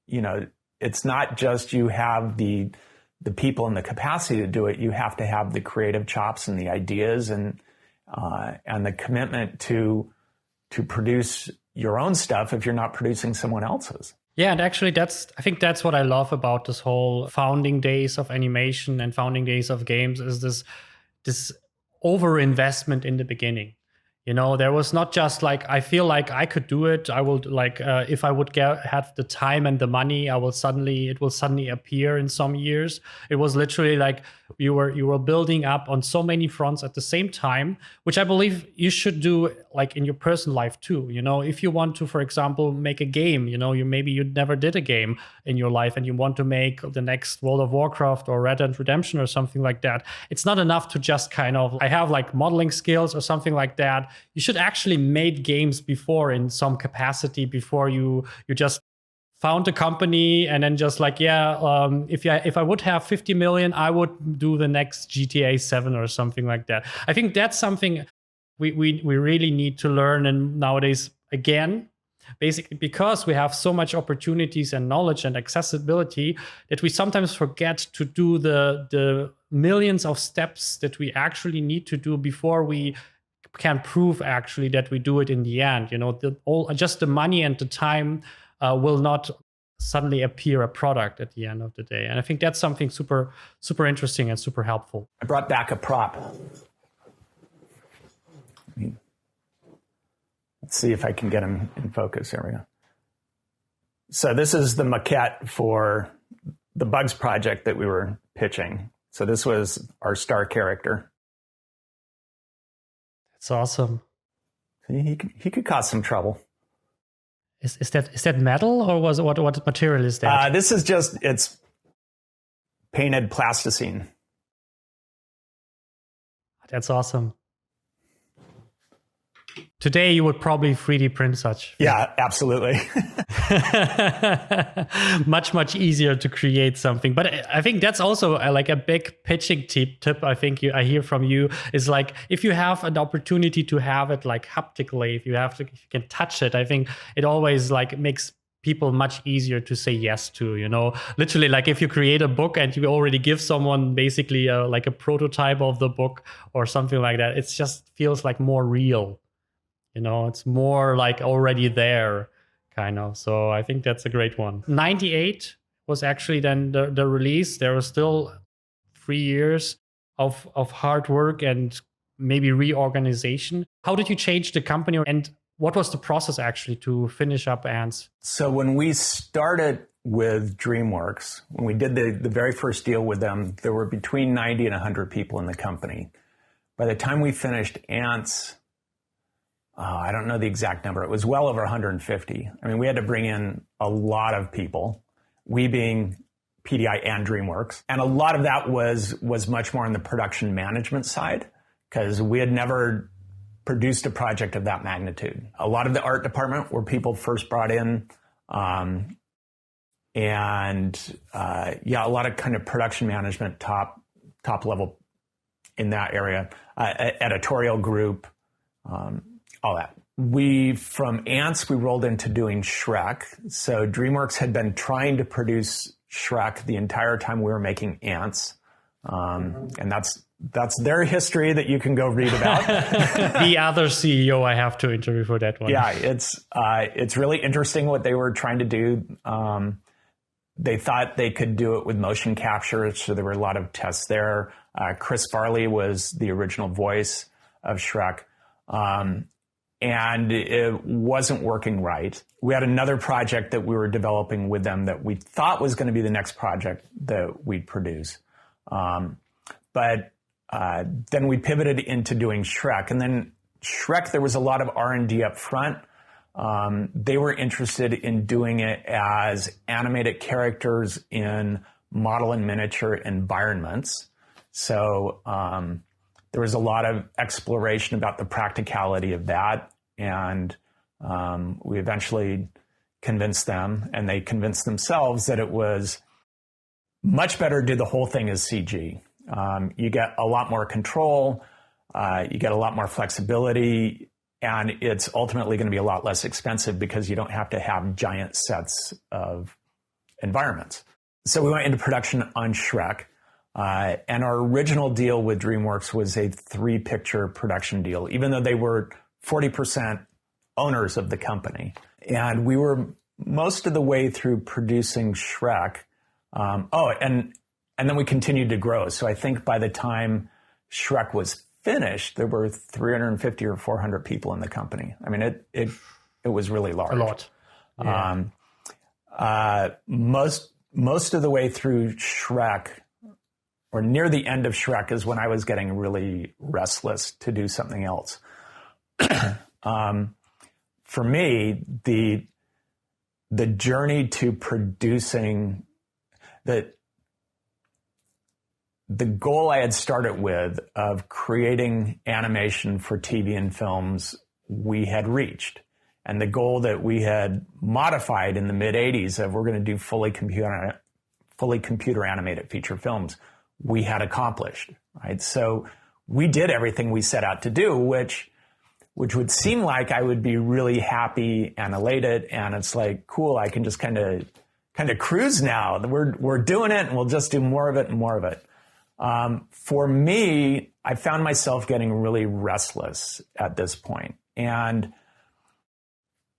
it's not just you have the people and the capacity to do it. You have to have the creative chops and the ideas and the commitment to produce your own stuff if you're not producing someone else's. Yeah, and actually I think that's what I love about this whole founding days of animation and founding days of games is this over-investment in the beginning. There was not just like, I feel like I could do it. I will if I would have the time and the money, it will suddenly appear in some years. It was literally like you were building up on so many fronts at the same time, which I believe you should do like in your personal life too. If you want to, for example, make a game, maybe you never did a game in your life and you want to make the next World of Warcraft or Red Dead Redemption or something like that. It's not enough to just I have like modeling skills or something like that. You should actually made games before in some capacity before you just found a company and then just like, if I would have 50 million, I would do the next GTA 7 or something like that. I think that's something we really need to learn. And nowadays, again, basically because we have so much opportunities and knowledge and accessibility that we sometimes forget to do the millions of steps that we actually need to do before we can prove actually that we do it in the end. Just the money and the time will not suddenly appear a product at the end of the day. And I think that's something super, super interesting and super helpful. I brought back a prop. Let's see if I can get him in focus. There we go. So this is the maquette for the Bugs project that we were pitching. So this was our star character. That's awesome. He could cause some trouble. Is that metal, or what material is that? This is it's painted plasticine. That's awesome. Today you would probably 3D print such. Yeah, absolutely. Much easier to create something. But I think that's also like a big pitching tip. I think I hear from you is like, if you have an opportunity to have it like haptically, if you can touch it, I think it always like makes people much easier to say yes to, literally, like if you create a book and you already give someone basically like a prototype of the book or something like that, it just feels like more real. It's more like already there, kind of. So I think that's a great one. 98 was actually then the release. There was still 3 years of hard work and maybe reorganization. How did you change the company, and what was the process actually to finish up ANTZ? So when we started with DreamWorks, when we did the very first deal with them, there were between 90 and 100 people in the company. By the time we finished ANTZ, I don't know the exact number. It was well over 150. I mean, we had to bring in a lot of people, we being PDI and DreamWorks. And a lot of that was much more on the production management side, because we had never produced a project of that magnitude. A lot of the art department were people first brought in, a lot of kind of production management, top level in that area, editorial group, all that. From ANTZ, we rolled into doing Shrek. So DreamWorks had been trying to produce Shrek the entire time we were making ANTZ. And that's their history that you can go read about. The other CEO I have to interview for that one. Yeah, it's really interesting what they were trying to do. They thought they could do it with motion capture, so there were a lot of tests there. Chris Farley was the original voice of Shrek. And it wasn't working right. We had another project that we were developing with them that we thought was going to be the next project that we'd produce. But then we pivoted into doing Shrek. And then Shrek, there was a lot of R&D up front. They were interested in doing it as animated characters in model and miniature environments. So there was a lot of exploration about the practicality of that. And we eventually convinced them, and they convinced themselves, that it was much better to do the whole thing as CG. You get a lot more control, you get a lot more flexibility, and it's ultimately going to be a lot less expensive because you don't have to have giant sets of environments. So we went into production on Shrek. And our original deal with DreamWorks was a 3-picture production deal, even though they were 40% owners of the company. And we were most of the way through producing Shrek. And then we continued to grow. So I think by the time Shrek was finished, there were 350 or 400 people in the company. I mean, it was really large. A lot. Yeah. Most of the way through Shrek, or near the end of Shrek, is when I was getting really restless to do something else. For me, the journey to producing the goal I had started with of creating animation for TV and films, we had reached. And the goal that we had modified in the mid-'80s of we're going to do fully computer animated feature films, we had accomplished, right? So we did everything we set out to do, which would seem like I would be really happy and elated, and it's like, cool, I can just kind of cruise now. We're doing it, and we'll just do more of it and more of it. For me, I found myself getting really restless at this point. And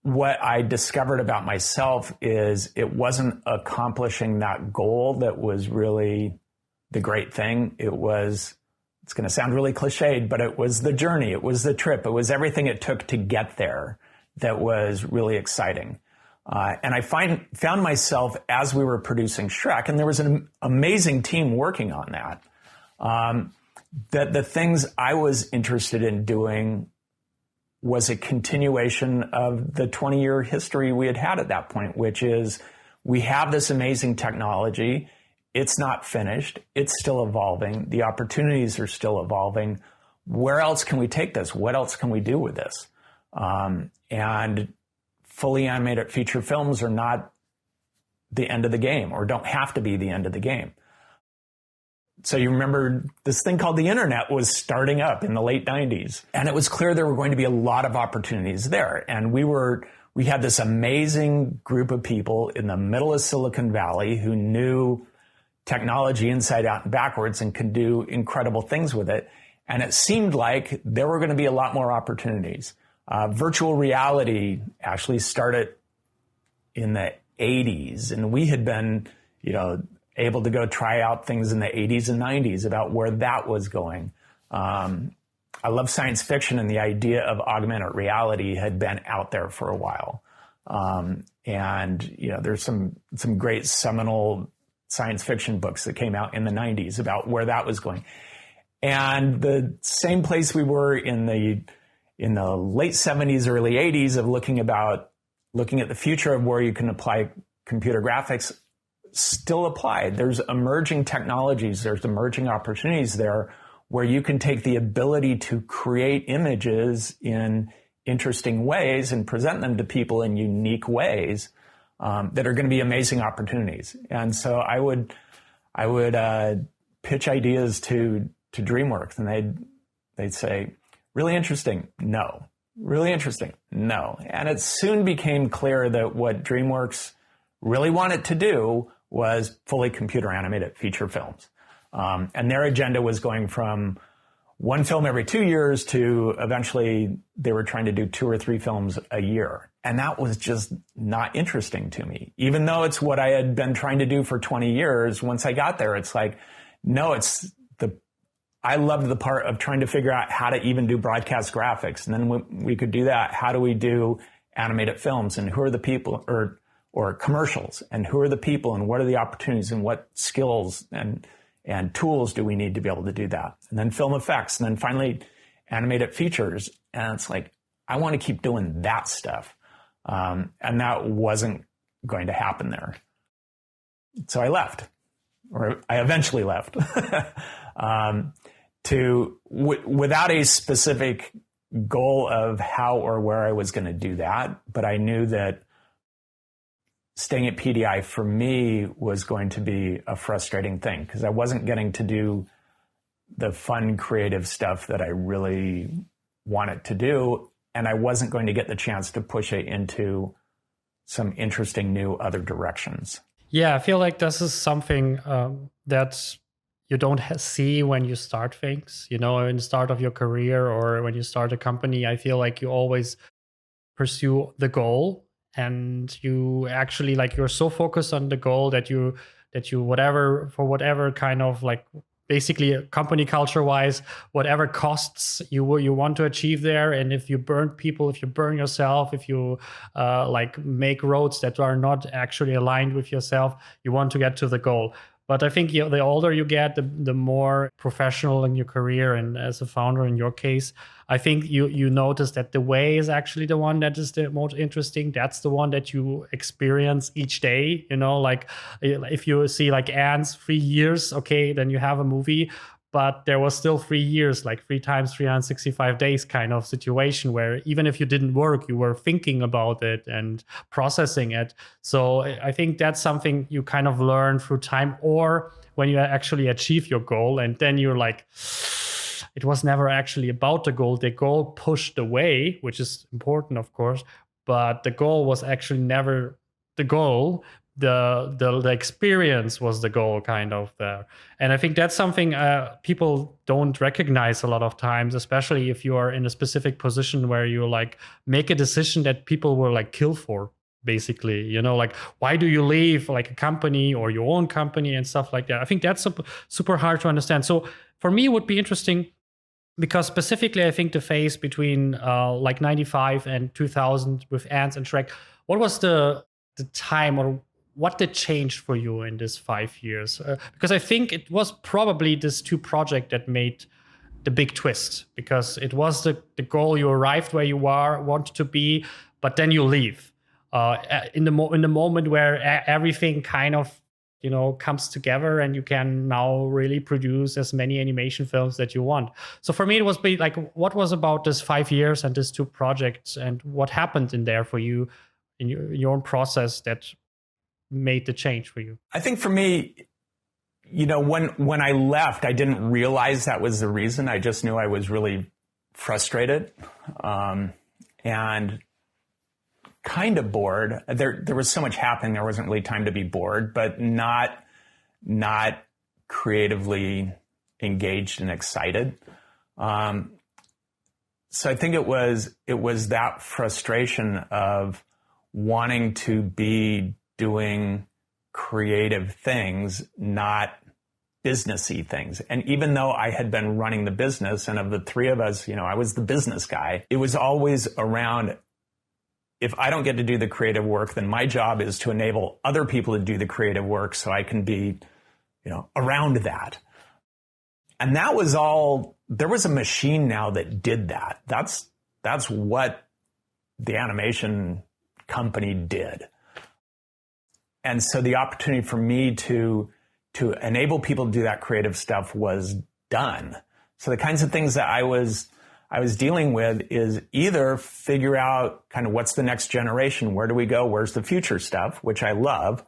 what I discovered about myself is it wasn't accomplishing that goal that was really the great thing. It's going to sound really cliched, but it was the journey. It was the trip. It was everything it took to get there. that was really exciting. And I found myself as we were producing Shrek, and there was an amazing team working on that, that the things I was interested in doing was a continuation of the 20-year history we had at that point, which is we have this amazing technology. It's not finished. It's still evolving. The opportunities are still evolving. Where else can we take this? What else can we do with this? And fully animated feature films are not the end of the game, or don't have to be the end of the game. So you remember this thing called the internet was starting up in the late 90s. And it was clear there were going to be a lot of opportunities there. And we had this amazing group of people in the middle of Silicon Valley who knew technology inside out and backwards and could do incredible things with it. And it seemed like there were going to be a lot more opportunities. Virtual reality actually started in the 80s, and we had been, able to go try out things in the 80s and 90s about where that was going. I love science fiction, and the idea of augmented reality had been out there for a while. There's some great seminal science fiction books that came out in the 90s about where that was going. And the same place we were in the late 70s, early 80s of looking at the future of where you can apply computer graphics still applied. There's emerging technologies, there's emerging opportunities there where you can take the ability to create images in interesting ways and present them to people in unique ways that are going to be amazing opportunities. And so I would pitch ideas to DreamWorks, and they'd say, really interesting, no. Really interesting, no. And it soon became clear that what DreamWorks really wanted to do was fully computer animated feature films. And their agenda was going from one film every 2 years to eventually they were trying to do 2 or 3 films a year. And that was just not interesting to me. Even though it's what I had been trying to do for 20 years, once I got there, it's like, no, I loved the part of trying to figure out how to even do broadcast graphics. And then when we could do that, how do we do animated films, and who are the people, or commercials, and who are the people, and what are the opportunities, and what skills and tools do we need to be able to do that? And then film effects, and then finally animated features. And it's like, I want to keep doing that stuff. And that wasn't going to happen there. So I left, or I eventually left. Without a specific goal of how or where I was going to do that. But I knew that staying at PDI for me was going to be a frustrating thing, because I wasn't getting to do the fun, creative stuff that I really wanted to do. And I wasn't going to get the chance to push it into some interesting new other directions. Yeah, I feel like this is something that you don't see when you start things, in the start of your career or when you start a company. I feel like you always pursue the goal, and you actually, you're so focused on the goal that you whatever kind of, basically company culture wise, whatever costs you want to achieve there. And if you burn people, if you burn yourself, if you make roads that are not actually aligned with yourself, you want to get to the goal. But I think the older you get, the more professional in your career, and as a founder in your case, I think you notice that the way is actually the one that is the most interesting. That's the one that you experience each day. If you see ANTZ 3 years, okay, then you have a movie. But there was still 3 years, 3 times 365 days kind of situation where even if you didn't work, you were thinking about it and processing it. So I think that's something you kind of learn through time, or when you actually achieve your goal, and then you're like, it was never actually about the goal. The goal pushed the way, which is important, of course, but the goal was actually never the goal. The experience was the goal kind of there. And I think that's something people don't recognize a lot of times, especially if you are in a specific position where you make a decision that people will kill for, basically, why do you leave a company or your own company and stuff like that? I think that's super hard to understand. So for me, it would be interesting, Because specifically, I think the phase between like 95 and 2000 with ANTZ and Shrek, what was the time, or what did change for you in this 5 years? Because I think it was probably this two project that made the big twist, because it was the goal. You arrived where you wanted to be, but then you leave in the moment where everything kind of comes together, and you can now really produce as many animation films that you want. So for me, it was like, what was about this 5 years and these two projects, and what happened in there for you in your own process that made the change for you? I think for me, when I left, I didn't realize that was the reason. I just knew I was really frustrated and kind of bored. There was so much happening. There wasn't really time to be bored, but not creatively engaged and excited. So I think it was that frustration of wanting to be doing creative things, not businessy things. And even though I had been running the business, and of the three of us, I was the business guy, it was always around, if I don't get to do the creative work, then my job is to enable other people to do the creative work so I can be, around that. And that was all, there was a machine now that did that. That's what the animation company did. And so the opportunity for me to enable people to do that creative stuff was done. So the kinds of things that I was dealing with is either figure out kind of what's the next generation, where do we go, where's the future stuff, which I love,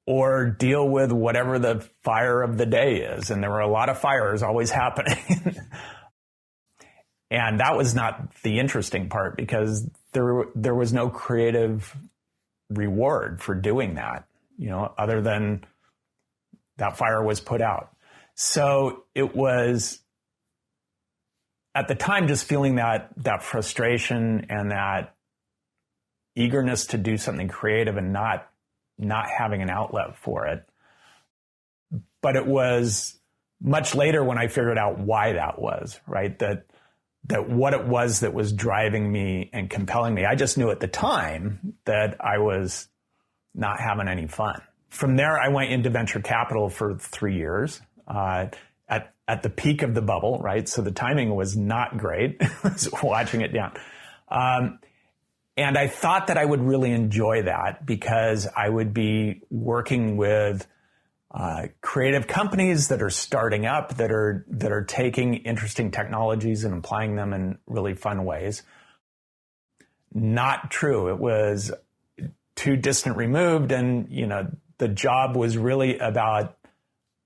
or deal with whatever the fire of the day is. And there were a lot of fires always happening. And that was not the interesting part, because there was no creative reward for doing that, other than that fire was put out. So it was, at the time, just feeling that frustration and that eagerness to do something creative and not having an outlet for it. But it was much later when I figured out why that was, right? That what it was that was driving me and compelling me. I just knew at the time that I was not having any fun. From there, I went into venture capital for 3 years at the peak of the bubble, right? So the timing was not great. I was watching it down. And I thought that I would really enjoy that, because I would be working with creative companies that are starting up, that are taking interesting technologies and applying them in really fun ways. Not true. It was too distant removed, and the job was really about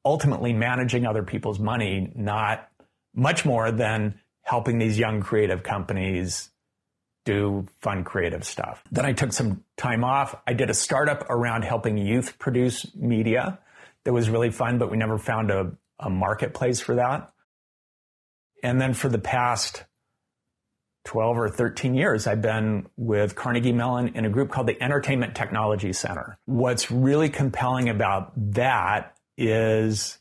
ultimately managing other people's money, not much more than helping these young creative companies do fun creative stuff. Then I took some time off. I did a startup around helping youth produce media. That was really fun, but we never found a marketplace for that. And then for the past 12 or 13 years, I've been with Carnegie Mellon in a group called the Entertainment Technology Center. What's really compelling about that is,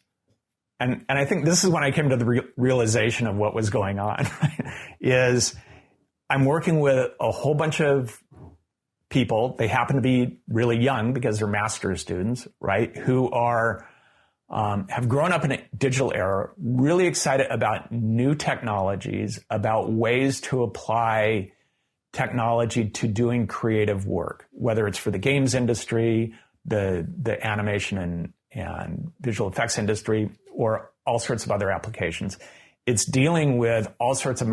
and I think this is when I came to the realization of what was going on, is I'm working with a whole bunch of people. They happen to be really young because they're master's students, right? Who are have grown up in a digital era, really excited about new technologies, about ways to apply technology to doing creative work, whether it's for the games industry, the animation and visual effects industry, or all sorts of other applications. It's dealing with all sorts of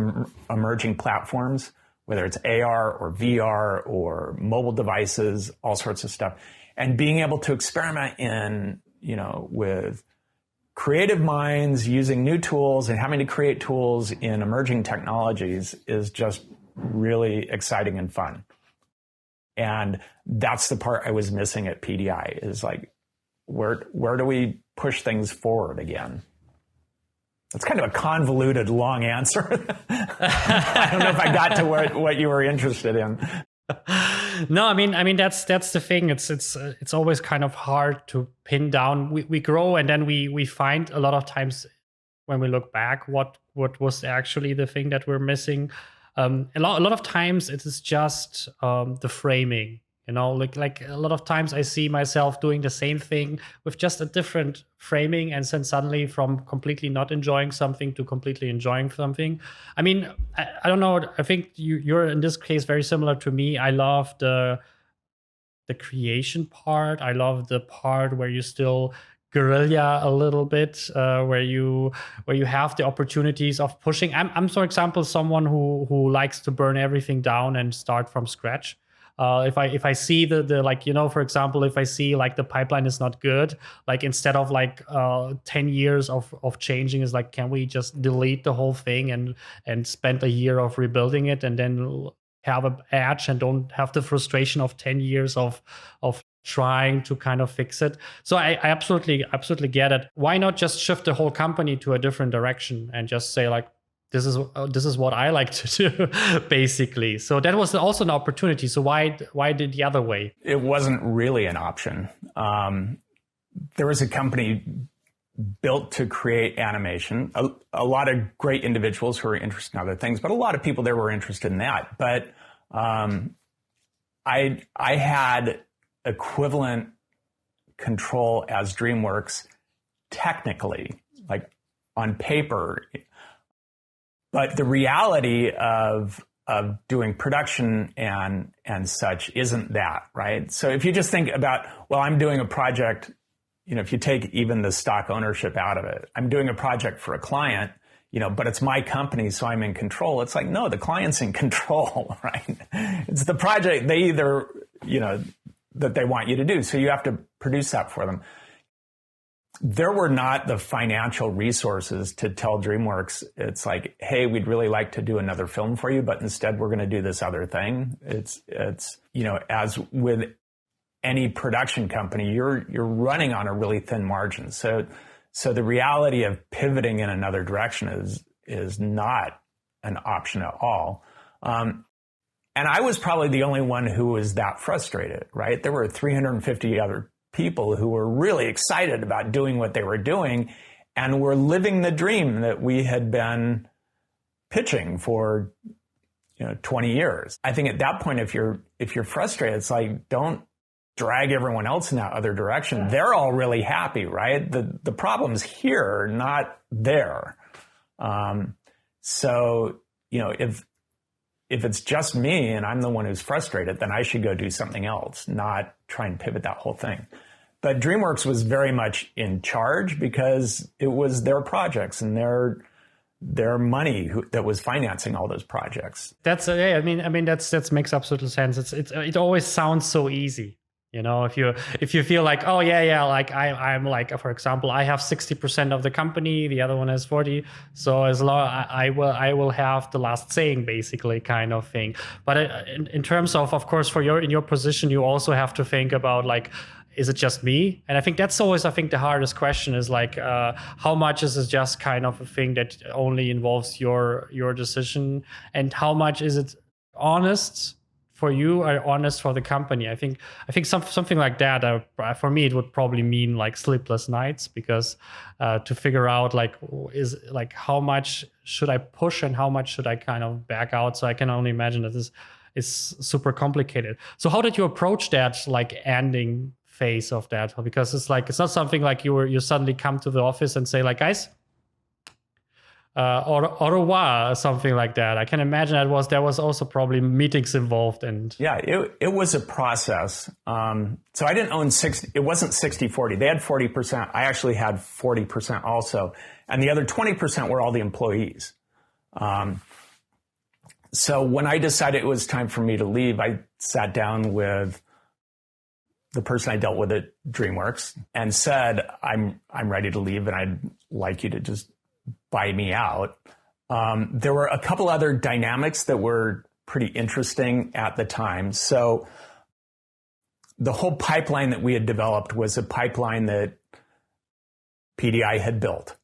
emerging platforms, whether it's AR or VR or mobile devices, all sorts of stuff. And being able to experiment with creative minds, using new tools and having to create tools in emerging technologies is just really exciting and fun. And that's the part I was missing at PDI, is like, where do we push things forward again? That's kind of a convoluted, long answer. I don't know if I got to what you were interested in. No, I mean that's the thing. It's always kind of hard to pin down. We grow, and then we find a lot of times when we look back, what was actually the thing that we're missing. A lot of times it is just the framing. Like a lot of times I see myself doing the same thing with just a different framing, and then suddenly from completely not enjoying something to completely enjoying something. I mean, I don't know. I think you're in this case very similar to me. I love the creation part. I love the part where you still guerrilla a little bit, where you have the opportunities of pushing. I'm for example someone who likes to burn everything down and start from scratch. If I see the like, for example, if I see like the pipeline is not good, like instead of like 10 years of changing, is like, can we just delete the whole thing and spend a year of rebuilding it and then have an edge and don't have the frustration of 10 years of trying to kind of fix it. So I absolutely get it. Why not just shift the whole company to a different direction and just say like, this is what I like to do, basically. So that was also an opportunity. So why did the other way? It wasn't really an option. There was a company built to create animation. A lot of great individuals who were interested in other things, but a lot of people there were interested in that. But I had equivalent control as DreamWorks technically, like on paper. But the reality of doing production and such isn't that, right? So if you just think about, well, I'm doing a project, if you take even the stock ownership out of it, I'm doing a project for a client, but it's my company, so I'm in control. It's like, no, the client's in control, right? It's the project they either, that they want you to do. So you have to produce that for them. There were not the financial resources to tell DreamWorks, it's like, hey, we'd really like to do another film for you, but instead we're going to do this other thing. It's as with any production company, you're running on a really thin margin. So the reality of pivoting in another direction is not an option at all. And I was probably the only one who was that frustrated, right? There were 350 other people who were really excited about doing what they were doing and were living the dream that we had been pitching for 20 years. I think at that point, if you're frustrated, it's like, don't drag everyone else in that other direction. They're all really happy, right? The problem's here, not there. So if it's just me and I'm the one who's frustrated, then I should go do something else, not try and pivot that whole thing. But DreamWorks was very much in charge because it was their projects and their money that was financing all those projects. That's I mean that makes absolute sense. It always sounds so easy. If you feel like, oh yeah, like I'm like, for example, I have 60% of the company, the other one has 40, so as long I will have the last saying, basically, kind of thing. But in terms of course, in your position, you also have to think about like, is it just me? And I think that's always, the hardest question is like, how much is it just kind of a thing that only involves your decision, and how much is it honest for you or honest for the company? I think something like that, for me, it would probably mean like sleepless nights, because to figure out like, is like, how much should I push and how much should I kind of back out? So I can only imagine that this is super complicated. So how did you approach that like ending phase of that? Because it's not something like you suddenly come to the office and say like, guys, au revoir, something like that. I can imagine there was also probably meetings involved. And yeah, it was a process. So I didn't own 60, it wasn't 60-40. They had 40%. I actually had 40% also. And the other 20% were all the employees. So when I decided it was time for me to leave, I sat down with the person I dealt with at DreamWorks and said, I'm ready to leave and I'd like you to just buy me out. There were a couple other dynamics that were pretty interesting at the time. So the whole pipeline that we had developed was a pipeline that PDI had built.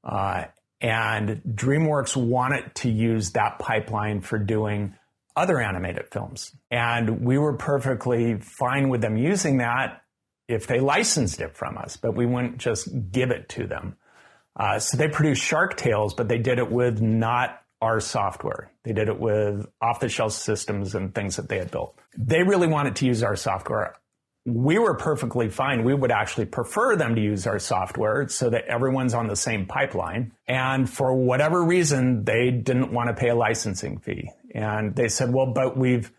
And DreamWorks wanted to use that pipeline for doing other animated films. And we were perfectly fine with them using that if they licensed it from us, but we wouldn't just give it to them. So they produced Shark Tales, but they did it with not our software. They did it with off-the-shelf systems and things that they had built. They really wanted to use our software. We were perfectly fine. We would actually prefer them to use our software so that everyone's on the same pipeline. And for whatever reason, they didn't want to pay a licensing fee. And they said, well, but we've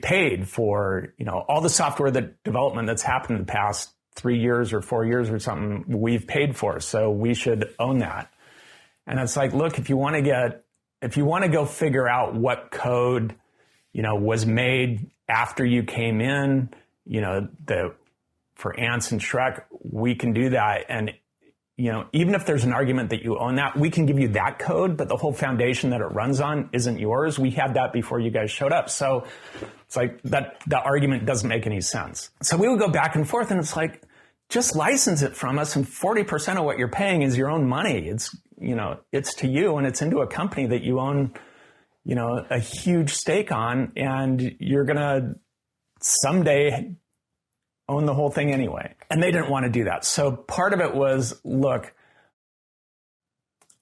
paid for, all the software development that's happened in the past 3 years or 4 years or something, we've paid for, so we should own that. And it's like, look, if you want to go figure out what code, was made after you came in, for ANTZ and Shrek, we can do that. And, even if there's an argument that you own that, we can give you that code, but the whole foundation that it runs on isn't yours. We had that before you guys showed up. So it's like that argument doesn't make any sense. So we would go back and forth, and it's like, just license it from us, and 40% of what you're paying is your own money. It's, it's to you, and it's into a company that you own, a huge stake on, and you're going to someday own the whole thing anyway. And they didn't want to do that. So part of it was, look,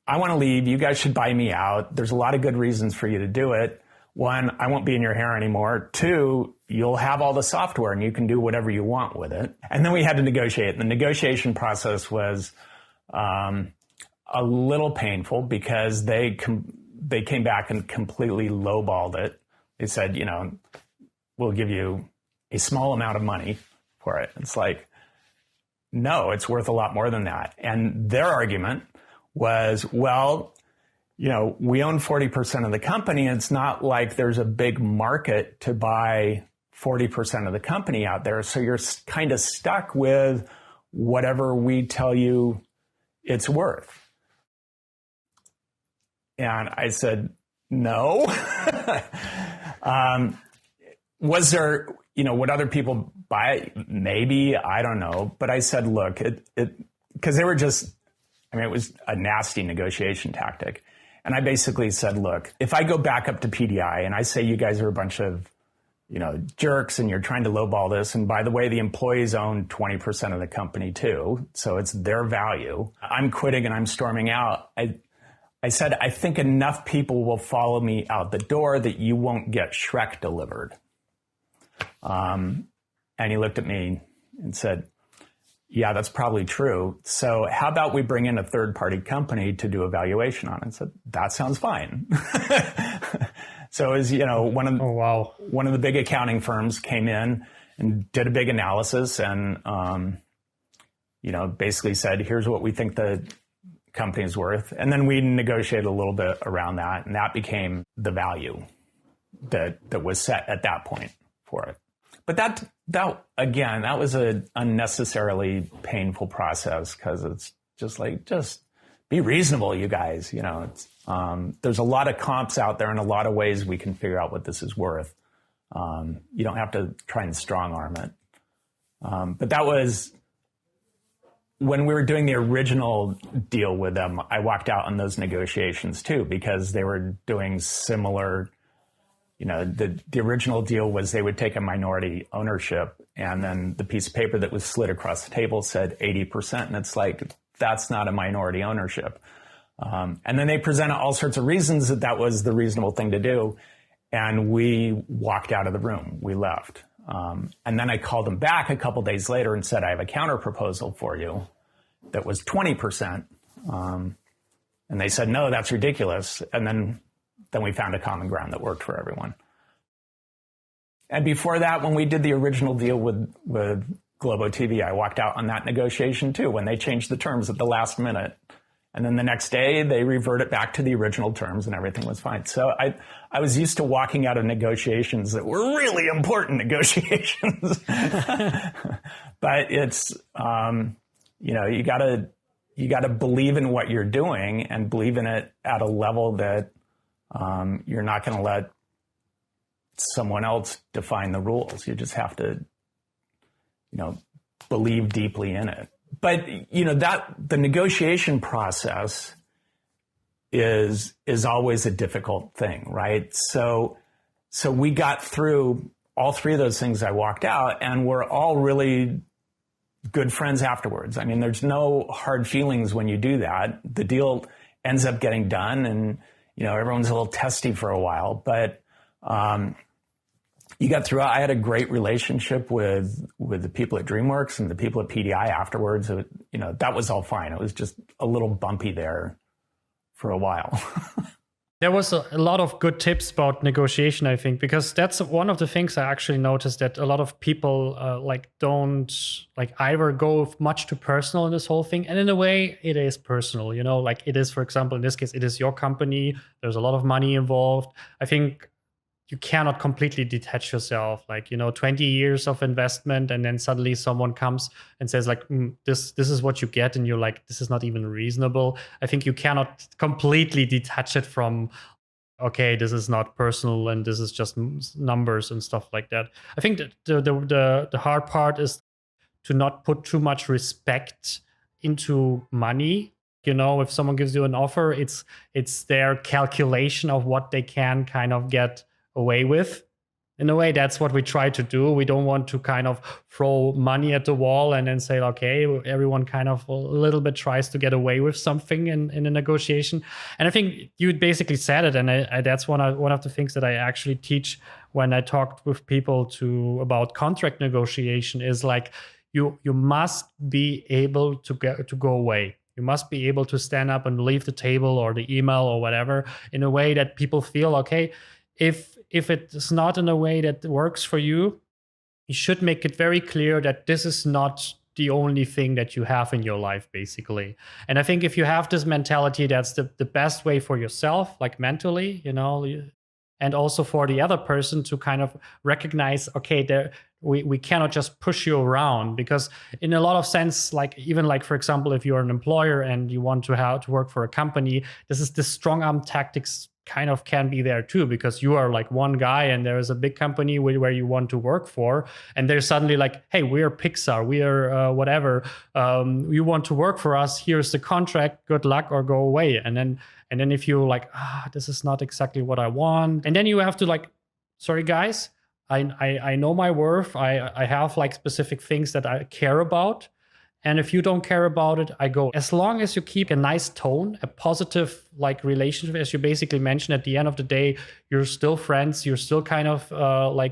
I want to leave. You guys should buy me out. There's a lot of good reasons for you to do it. One, I won't be in your hair anymore. Two, you'll have all the software and you can do whatever you want with it. And then we had to negotiate. The negotiation process was a little painful because they came back and completely lowballed it. They said, we'll give you a small amount of money for it. It's like, no, it's worth a lot more than that. And their argument was, well, we own 40% of the company. It's not like there's a big market to buy 40% of the company out there. So you're kind of stuck with whatever we tell you it's worth. And I said, no. Was there, would other people buy it? Maybe, I don't know. But I said, look, because they were just, it was a nasty negotiation tactic. And I basically said, look, if I go back up to PDI and I say you guys are a bunch of, jerks and you're trying to lowball this, and by the way, the employees own 20% of the company too, so it's their value. I'm quitting and I'm storming out. I said, I think enough people will follow me out the door that you won't get Shrek delivered. And he looked at me and said, yeah, that's probably true. So how about we bring in a third-party company to do a valuation on it? I said, that sounds fine. So as one of the big accounting firms came in and did a big analysis and basically said, here's what we think the company is worth. And then we negotiated a little bit around that, and that became the value that was set at that point for it. But that was an unnecessarily painful process because it's just be reasonable, you guys. There's a lot of comps out there and a lot of ways we can figure out what this is worth. You don't have to try and strong arm it. But that was when we were doing the original deal with them. I walked out on those negotiations too because they were doing similar. The original deal was they would take a minority ownership, and then the piece of paper that was slid across the table said 80%. And it's like, that's not a minority ownership. And then they presented all sorts of reasons that was the reasonable thing to do. And we walked out of the room. We left. And then I called them back a couple days later and said, I have a counter proposal for you that was 20%. And they said, no, that's ridiculous. And then we found a common ground that worked for everyone. And before that, when we did the original deal with Globo TV, I walked out on that negotiation too, when they changed the terms at the last minute. And then the next day, they reverted back to the original terms and everything was fine. So I was used to walking out of negotiations that were really important negotiations. But it's, you gotta believe in what you're doing and believe in it at a level that you're not going to let someone else define the rules. You just have to, believe deeply in it. But, the negotiation process is always a difficult thing, right? So we got through all three of those things. I walked out and we're all really, good friends afterwards. I mean, there's no hard feelings when you do that. The deal ends up getting done, and everyone's a little testy for a while, but you got through it. I had a great relationship with the people at DreamWorks and the people at PDI afterwards. That was all fine. It was just a little bumpy there for a while. There was a lot of good tips about negotiation, I think, because that's one of the things I actually noticed, that a lot of people don't either go much too personal in this whole thing. And in a way, it is personal, like it is, for example, in this case, it is your company. There's a lot of money involved. I think you cannot completely detach yourself, 20 years of investment, and then suddenly someone comes and says this is what you get, and you're like, this is not even reasonable. I think you cannot completely detach it from, okay, this is not personal and this is just numbers and stuff like that. I think that the hard part is to not put too much respect into money. If someone gives you an offer, it's their calculation of what they can kind of get away with. In a way, that's what we try to do. We don't want to kind of throw money at the wall and then say, okay, everyone kind of a little bit tries to get away with something in a negotiation. And I think you basically said it, and that's one of the things that I actually teach when I talked with people about contract negotiation is you must be able to go away. You must be able to stand up and leave the table or the email or whatever in a way that people feel, okay, if it's not in a way that works for you, you should make it very clear that this is not the only thing that you have in your life, basically. And I think if you have this mentality, that's the best way for yourself, mentally, and also for the other person to kind of recognize, okay, we cannot just push you around, because in a lot of sense, for example, if you're an employer and you want to work for a company, this strong arm tactics kind of can be there too, because you are one guy and there is a big company where you want to work for, and they're suddenly hey, we're Pixar, we are whatever, you want to work for us, here's the contract, good luck or go away. And then if you this is not exactly what I want, and then you have to sorry guys, I know my worth, I have specific things that I care about, and if you don't care about it, I go. As long as you keep a nice tone, a positive relationship, as you basically mentioned, at the end of the day, you're still friends. You're still kind of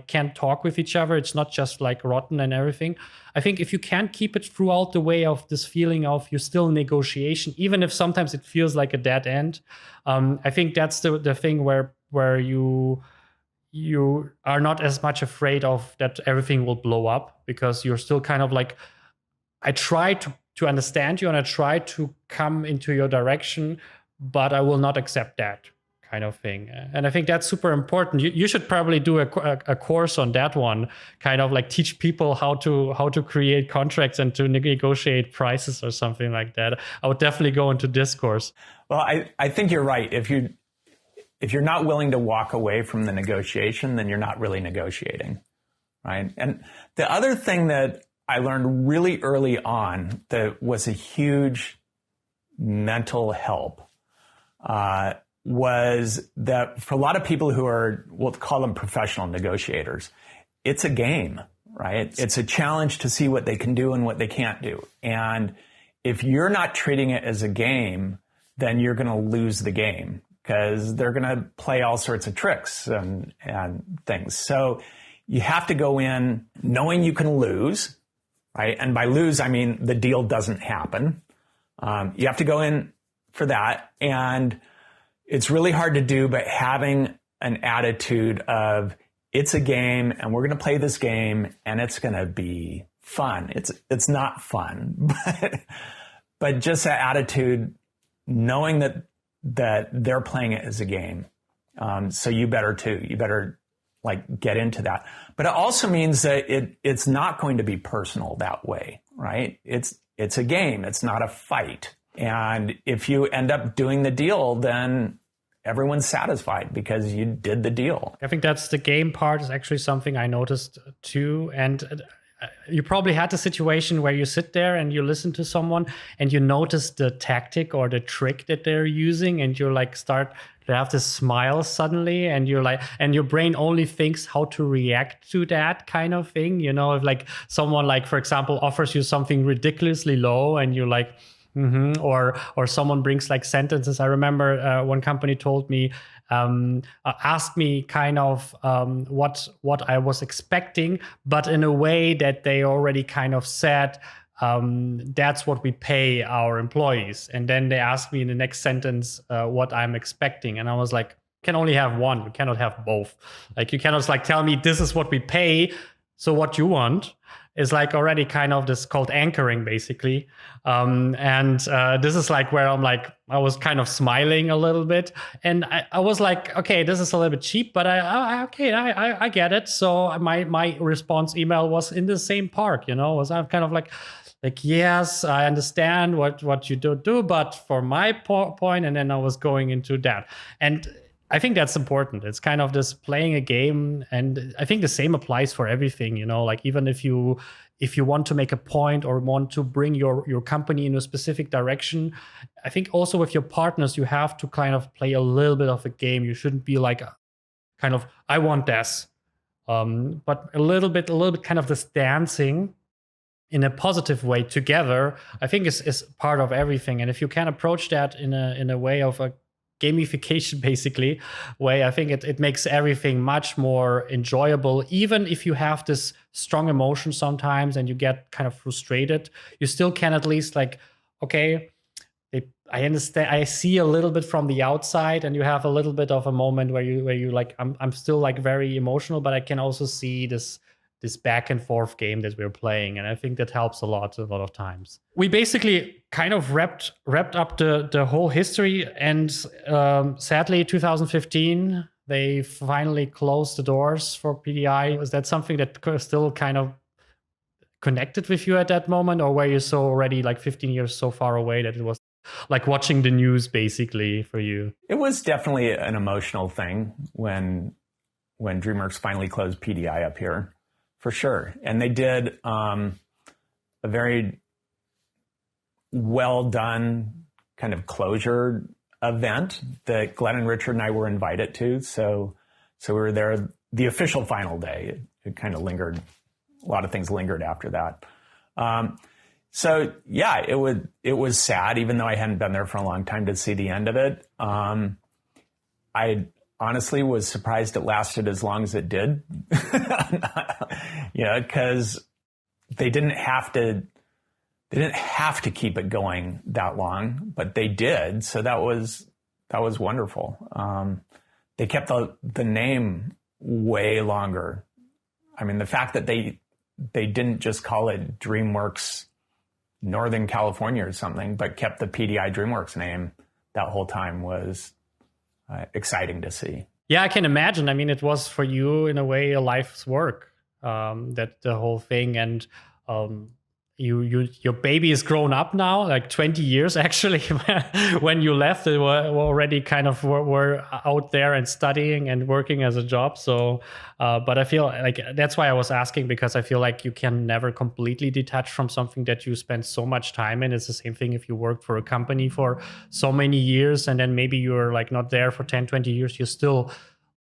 can talk with each other. It's not just rotten and everything. I think if you can't keep it throughout the way of this feeling of you're still in negotiation, even if sometimes it feels like a dead end, I think that's the thing where you are not as much afraid of that everything will blow up, because you're still kind of I try to understand you and I try to come into your direction, but I will not accept that kind of thing. And I think that's super important. You should probably do a course on that one, kind of teach people how to create contracts and to negotiate prices or something like that. I would definitely go into this course. Well, I think you're right. If you're not willing to walk away from the negotiation, then you're not really negotiating, right? And the other thing that I learned really early on that was a huge mental help was that for a lot of people who are, we'll call them professional negotiators, it's a game, right? It's a challenge to see what they can do and what they can't do. And if you're not treating it as a game, then you're going to lose the game, because they're going to play all sorts of tricks and things. So you have to go in knowing you can lose. Right? And by lose, I mean the deal doesn't happen. You have to go in for that. And it's really hard to do, but having an attitude of it's a game and we're going to play this game and it's going to be fun. It's not fun, but just that attitude, knowing that they're playing it as a game. So you better too. You better get into that. But it also means that it's not going to be personal that way, right? It's a game. It's not a fight. And if you end up doing the deal, then everyone's satisfied because you did the deal. I think that's the game part is actually something I noticed too. And you probably had the situation where you sit there and you listen to someone and you notice the tactic or the trick that they're using, and you're like start to have this smile suddenly, and you're like, and your brain only thinks how to react to that kind of thing. You know, if like someone, like for example, offers you something ridiculously low and you're like, or someone brings like sentences. I remember one company told me, asked me kind of what I was expecting, but in a way that they already kind of said, that's what we pay our employees. And then they asked me in the next sentence what I'm expecting. And I was like, can only have one. We cannot have both. Like you cannot like tell me this is what we pay, so what you want is like already kind of this called anchoring basically. And this is like where I'm like, I was kind of smiling a little bit. And I was like, okay, this is a little bit cheap, but I get it. So my response email was in the same part, you know, was I'm kind of like, yes, I understand what you do, but for my point, and then I was going into that. And I think that's important. It's kind of this playing a game, and I think the same applies for everything, you know, like even if you want to make a point or want to bring your company in a specific direction, I think also with your partners, you have to kind of play a little bit of a game. You shouldn't be like kind of, I want this, but a little bit kind of this dancing in a positive way together, I think is part of everything. And if you can approach that in a way of a gamification basically way, I think it makes everything much more enjoyable. Even if you have this strong emotion sometimes and you get kind of frustrated, you still can at least like, okay, I understand, I see a little bit from the outside, and you have a little bit of a moment where you like, I'm still like very emotional, but I can also see this back and forth game that we're playing. And I think that helps a lot of times. We basically kind of wrapped up the whole history. And sadly, 2015, they finally closed the doors for PDI. Was that something that still kind of connected with you at that moment? Or were you so already like 15 years so far away that it was like watching the news basically for you? It was definitely an emotional thing when DreamWorks finally closed PDI up here. For sure. And they did a very well done kind of closure event that Glenn and Richard and I were invited to. So we were there the official final day. It kind of lingered. A lot of things lingered after that. So yeah, it was sad, even though I hadn't been there for a long time, to see the end of it. I honestly was surprised it lasted as long as it did. You know, because they didn't have to keep it going that long, but they did. So that was wonderful. They kept the name way longer. I mean, the fact that they didn't just call it DreamWorks Northern California or something, but kept the PDI DreamWorks name that whole time was exciting to see. Yeah, I can imagine. I mean, it was for you in a way a life's work, that the whole thing. And your baby is grown up now, like 20 years actually. When you left, they were already kind of were out there and studying and working as a job. So, but I feel like that's why I was asking, because I feel like you can never completely detach from something that you spend so much time in. It's the same thing if you work for a company for so many years and then maybe you're like not there for 10, 20 years, you still,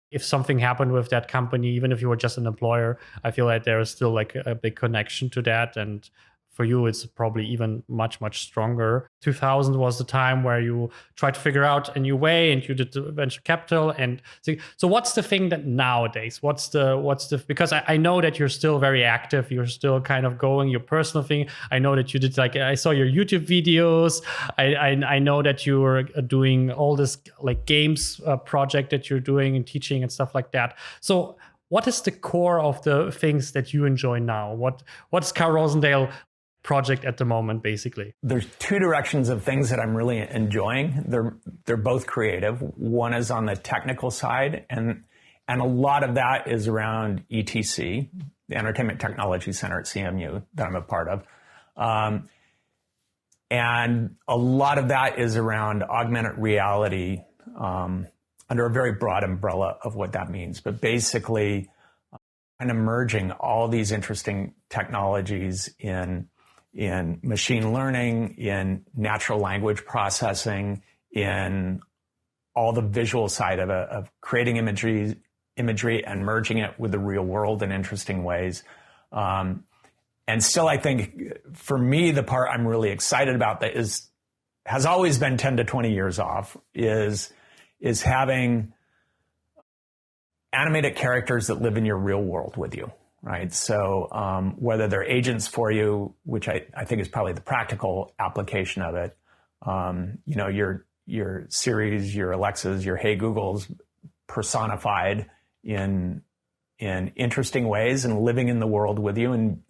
if something happened with that company, even if you were just an employer, I feel like there is still like a big connection to that. And for you, it's probably even much, much stronger. 2000 was the time where you tried to figure out a new way, and you did the venture capital. And so what's the thing that nowadays, what's the, because I know that you're still very active. You're still kind of going your personal thing. I know that you did, like, I saw your YouTube videos. I know that you were doing all this like games project that you're doing and teaching and stuff like that. So what is the core of the things that you enjoy now? What's Carl Rosendahl project at the moment, basically? There's two directions of things that I'm really enjoying. They're both creative. One is on the technical side, and a lot of that is around ETC, the Entertainment Technology Center at CMU that I'm a part of. And a lot of that is around augmented reality, under a very broad umbrella of what that means. But basically, kind of merging all these interesting technologies in machine learning, in natural language processing, in all the visual side of creating imagery and merging it with the real world in interesting ways. And still, I think for me, the part I'm really excited about that has always been 10 to 20 years off is having animated characters that live in your real world with you, right? So whether they're agents for you, which I think is probably the practical application of it, your Siris, your Alexas, your Hey Googles personified in interesting ways and living in the world with you. And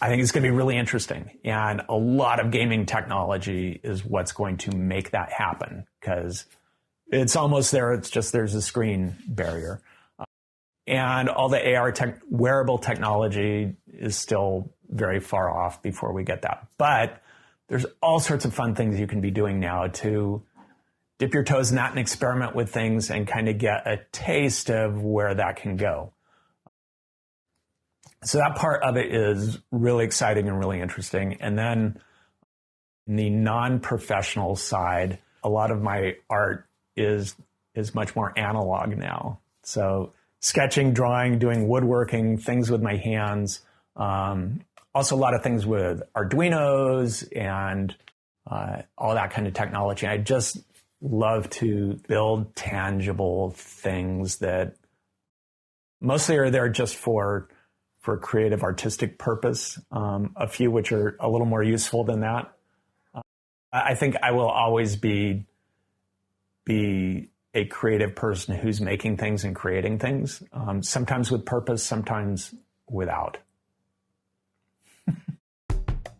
I think it's going to be really interesting. And a lot of gaming technology is what's going to make that happen, because it's almost there. It's just there's a screen barrier. And all the AR wearable technology is still very far off before we get that. But there's all sorts of fun things you can be doing now to dip your toes in that and experiment with things and kind of get a taste of where that can go. So that part of it is really exciting and really interesting. And then in the non-professional side, a lot of my art is much more analog now. So sketching, drawing, doing woodworking, things with my hands. Also a lot of things with Arduinos and all that kind of technology. I just love to build tangible things that mostly are there just for creative artistic purpose. A few which are a little more useful than that. I think I will always be a creative person who's making things and creating things, sometimes with purpose, sometimes without.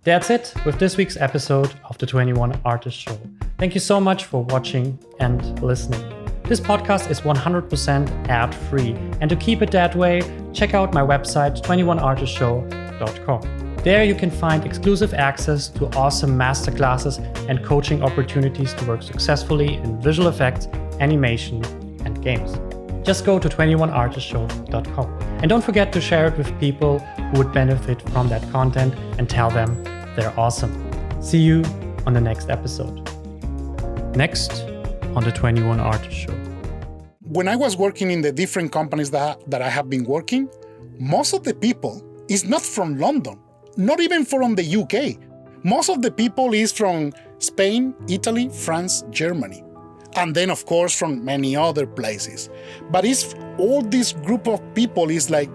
That's it with this week's episode of the 21 Artist Show. Thank you so much for watching and listening. This podcast is 100% ad-free, and to keep it that way, check out my website 21artistshow.com. There you can find exclusive access to awesome masterclasses and coaching opportunities to work successfully in visual effects, animation, and games. Just go to 21artistshow.com. And don't forget to share it with people who would benefit from that content and tell them they're awesome. See you on the next episode. Next on the 21 Artist Show. When I was working in the different companies that I have been working, most of the people is not from London, not even from the UK. Most of the people is from Spain, Italy, France, Germany. And then, of course, from many other places. But it's all this group of people is like,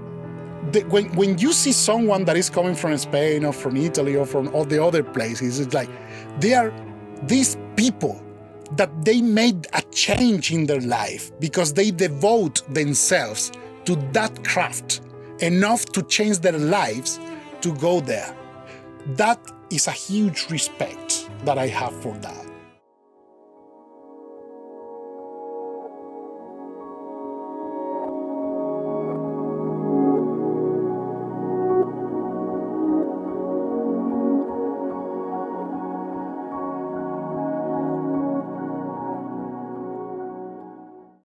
when you see someone that is coming from Spain or from Italy or from all the other places, it's like they are these people that they made a change in their life because they devote themselves to that craft enough to change their lives to go there. That is a huge respect that I have for that.